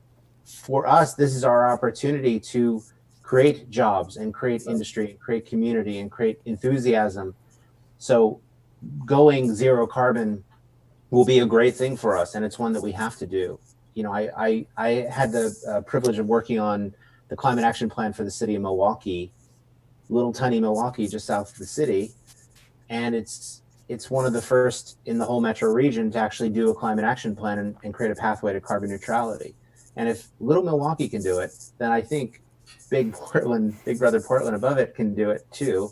for us, this is our opportunity to create jobs and create industry, and create community and create enthusiasm. So going zero carbon will be a great thing for us, and it's one that we have to do. You know, I had the privilege of working on the climate action plan for the city of Milwaukee, little tiny Milwaukee just south of the city, and it's one of the first in the whole metro region to actually do a climate action plan and create a pathway to carbon neutrality. And if little Milwaukee can do it, then I think big brother Portland above it can do it too.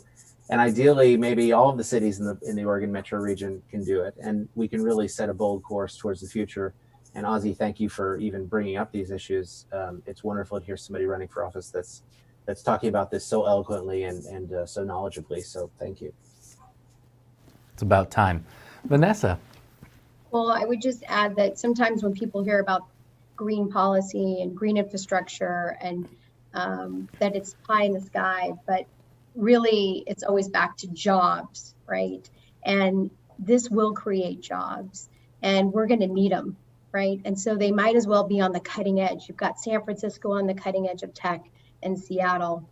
And ideally, maybe all of the cities in the Oregon metro region can do it, and we can really set a bold course towards the future. And Ozzie, thank you for even bringing up these issues. It's wonderful to hear somebody running for office that's talking about this so eloquently and so knowledgeably. So thank you.
It's about time. Vanessa.
Well, I would just add that sometimes when people hear about green policy and green infrastructure and that it's pie in the sky, but really it's always back to jobs, right? And this will create jobs and we're going to need them, right? And so they might as well be on the cutting edge. You've got San Francisco on the cutting edge of tech and Seattle,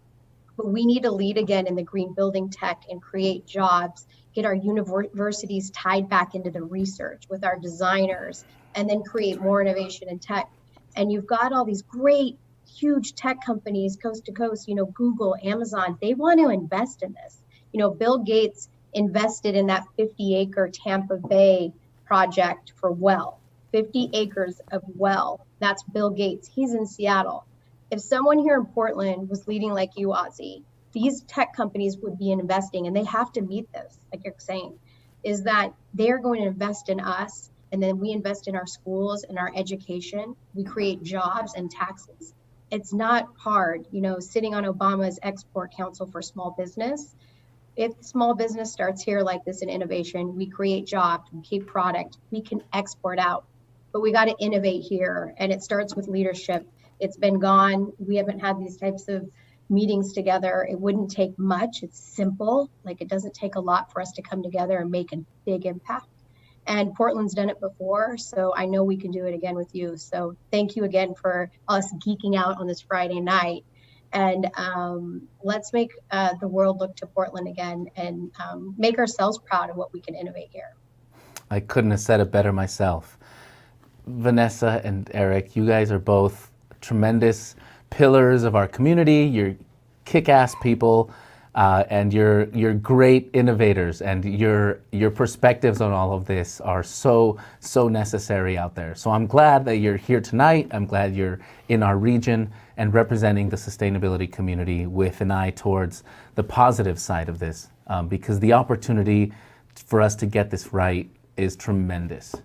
but we need to lead again in the green building tech and create jobs, get our universities tied back into the research with our designers, and then create more innovation in tech. And you've got all these great huge tech companies coast to coast, Google, Amazon, they want to invest in this. Bill Gates invested in that 50-acre Tampa Bay project for well, 50 acres of well. That's Bill Gates. He's in Seattle. If someone here in Portland was leading like you, Ozzie, these tech companies would be investing, and they have to meet this, like you're saying, is that they're going to invest in us, and then we invest in our schools and our education. We create jobs and taxes. It's not hard, sitting on Obama's Export Council for Small Business. If small business starts here like this in innovation, we create jobs, we keep product, we can export out. But we got to innovate here, and it starts with leadership. It's been gone. We haven't had these types of meetings together. It wouldn't take much. It's simple. Like, it doesn't take a lot for us to come together and make a big impact. And Portland's done it before, so I know we can do it again with you. So thank you again for us geeking out on this Friday night. And let's make the world look to Portland again and make ourselves proud of what we can innovate here.
I couldn't have said it better myself. Vanessa and Eric, you guys are both tremendous pillars of our community. You're kick-ass people. And you're great innovators, and your perspectives on all of this are so necessary out there. So I'm glad that you're here tonight. I'm glad you're in our region and representing the sustainability community with an eye towards the positive side of this, because the opportunity for us to get this right is tremendous.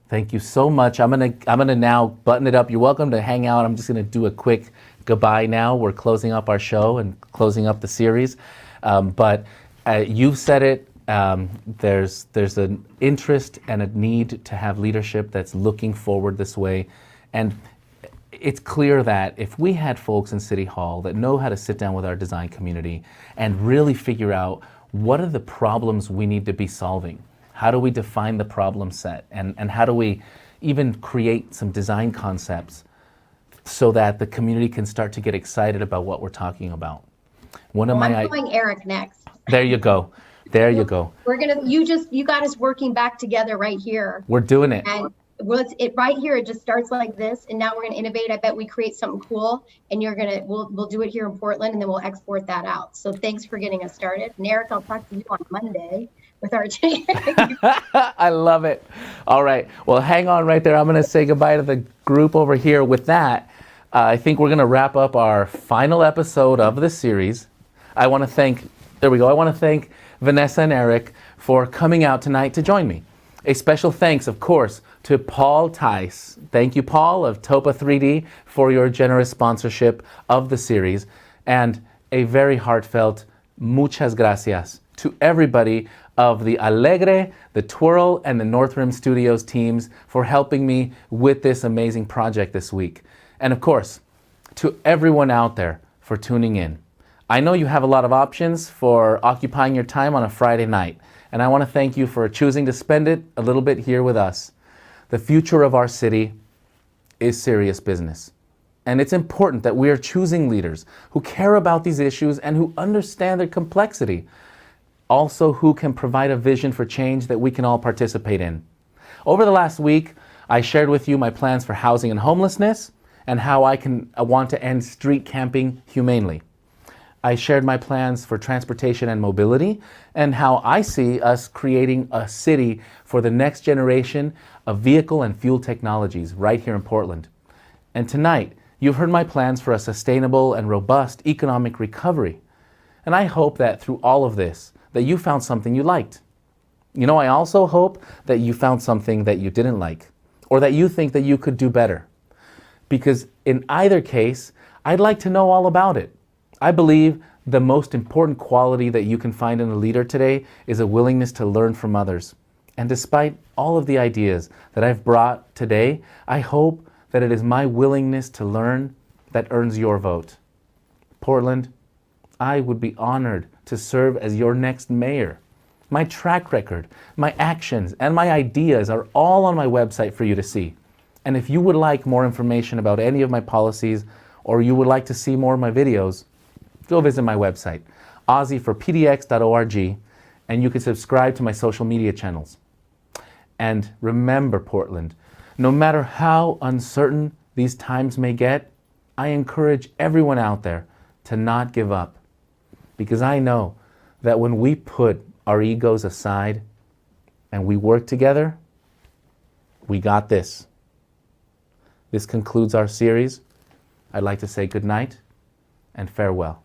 Thank you so much. I'm gonna now button it up. You're welcome to hang out. I'm just gonna do a quick goodbye now. We're closing up our show and closing up the series. But you've said it, there's an interest and a need to have leadership that's looking forward this way. And it's clear that if we had folks in City Hall that know how to sit down with our design community and really figure out what are the problems we need to be solving, how do we define the problem set, and how do we even create some design concepts so that the community can start to get excited about what we're talking about. I'm
calling Eric next.
There you go. There you go.
You got us working back together right here.
We're doing it.
And right here, it just starts like this, and now we're gonna innovate. I bet we create something cool, and we'll do it here in Portland, and then we'll export that out. So thanks for getting us started. And Eric, I'll talk to you on Monday with our team.
I love it. All right. Well, hang on right there. I'm going to say goodbye to the group over here. With that, I think we're going to wrap up our final episode of the series. I want to thank Vanessa and Eric for coming out tonight to join me. A special thanks, of course, to Paul Tice. Thank you, Paul, of Topa 3D, for your generous sponsorship of the series. And a very heartfelt muchas gracias to everybody of the Alegre, the Twirl, and the North Rim Studios teams for helping me with this amazing project this week. And of course, to everyone out there for tuning in. I know you have a lot of options for occupying your time on a Friday night, and I want to thank you for choosing to spend it a little bit here with us. The future of our city is serious business. And it's important that we are choosing leaders who care about these issues and who understand their complexity. Also, who can provide a vision for change that we can all participate in. Over the last week, I shared with you my plans for housing and homelessness and how I want to end street camping humanely. I shared my plans for transportation and mobility and how I see us creating a city for the next generation of vehicle and fuel technologies right here in Portland. And tonight, you've heard my plans for a sustainable and robust economic recovery. And I hope that through all of this, that you found something you liked. You know, I also hope that you found something that you didn't like, or that you think that you could do better. Because in either case, I'd like to know all about it. I believe the most important quality that you can find in a leader today is a willingness to learn from others. And despite all of the ideas that I've brought today, I hope that it is my willingness to learn that earns your vote. Portland, I would be honored to serve as your next mayor. My track record, my actions, and my ideas are all on my website for you to see. And if you would like more information about any of my policies, or you would like to see more of my videos, go visit my website, ozzieforpdx.org, and you can subscribe to my social media channels. And remember, Portland, no matter how uncertain these times may get, I encourage everyone out there to not give up. Because I know that when we put our egos aside and we work together, we got this. This concludes our series. I'd like to say good night and farewell.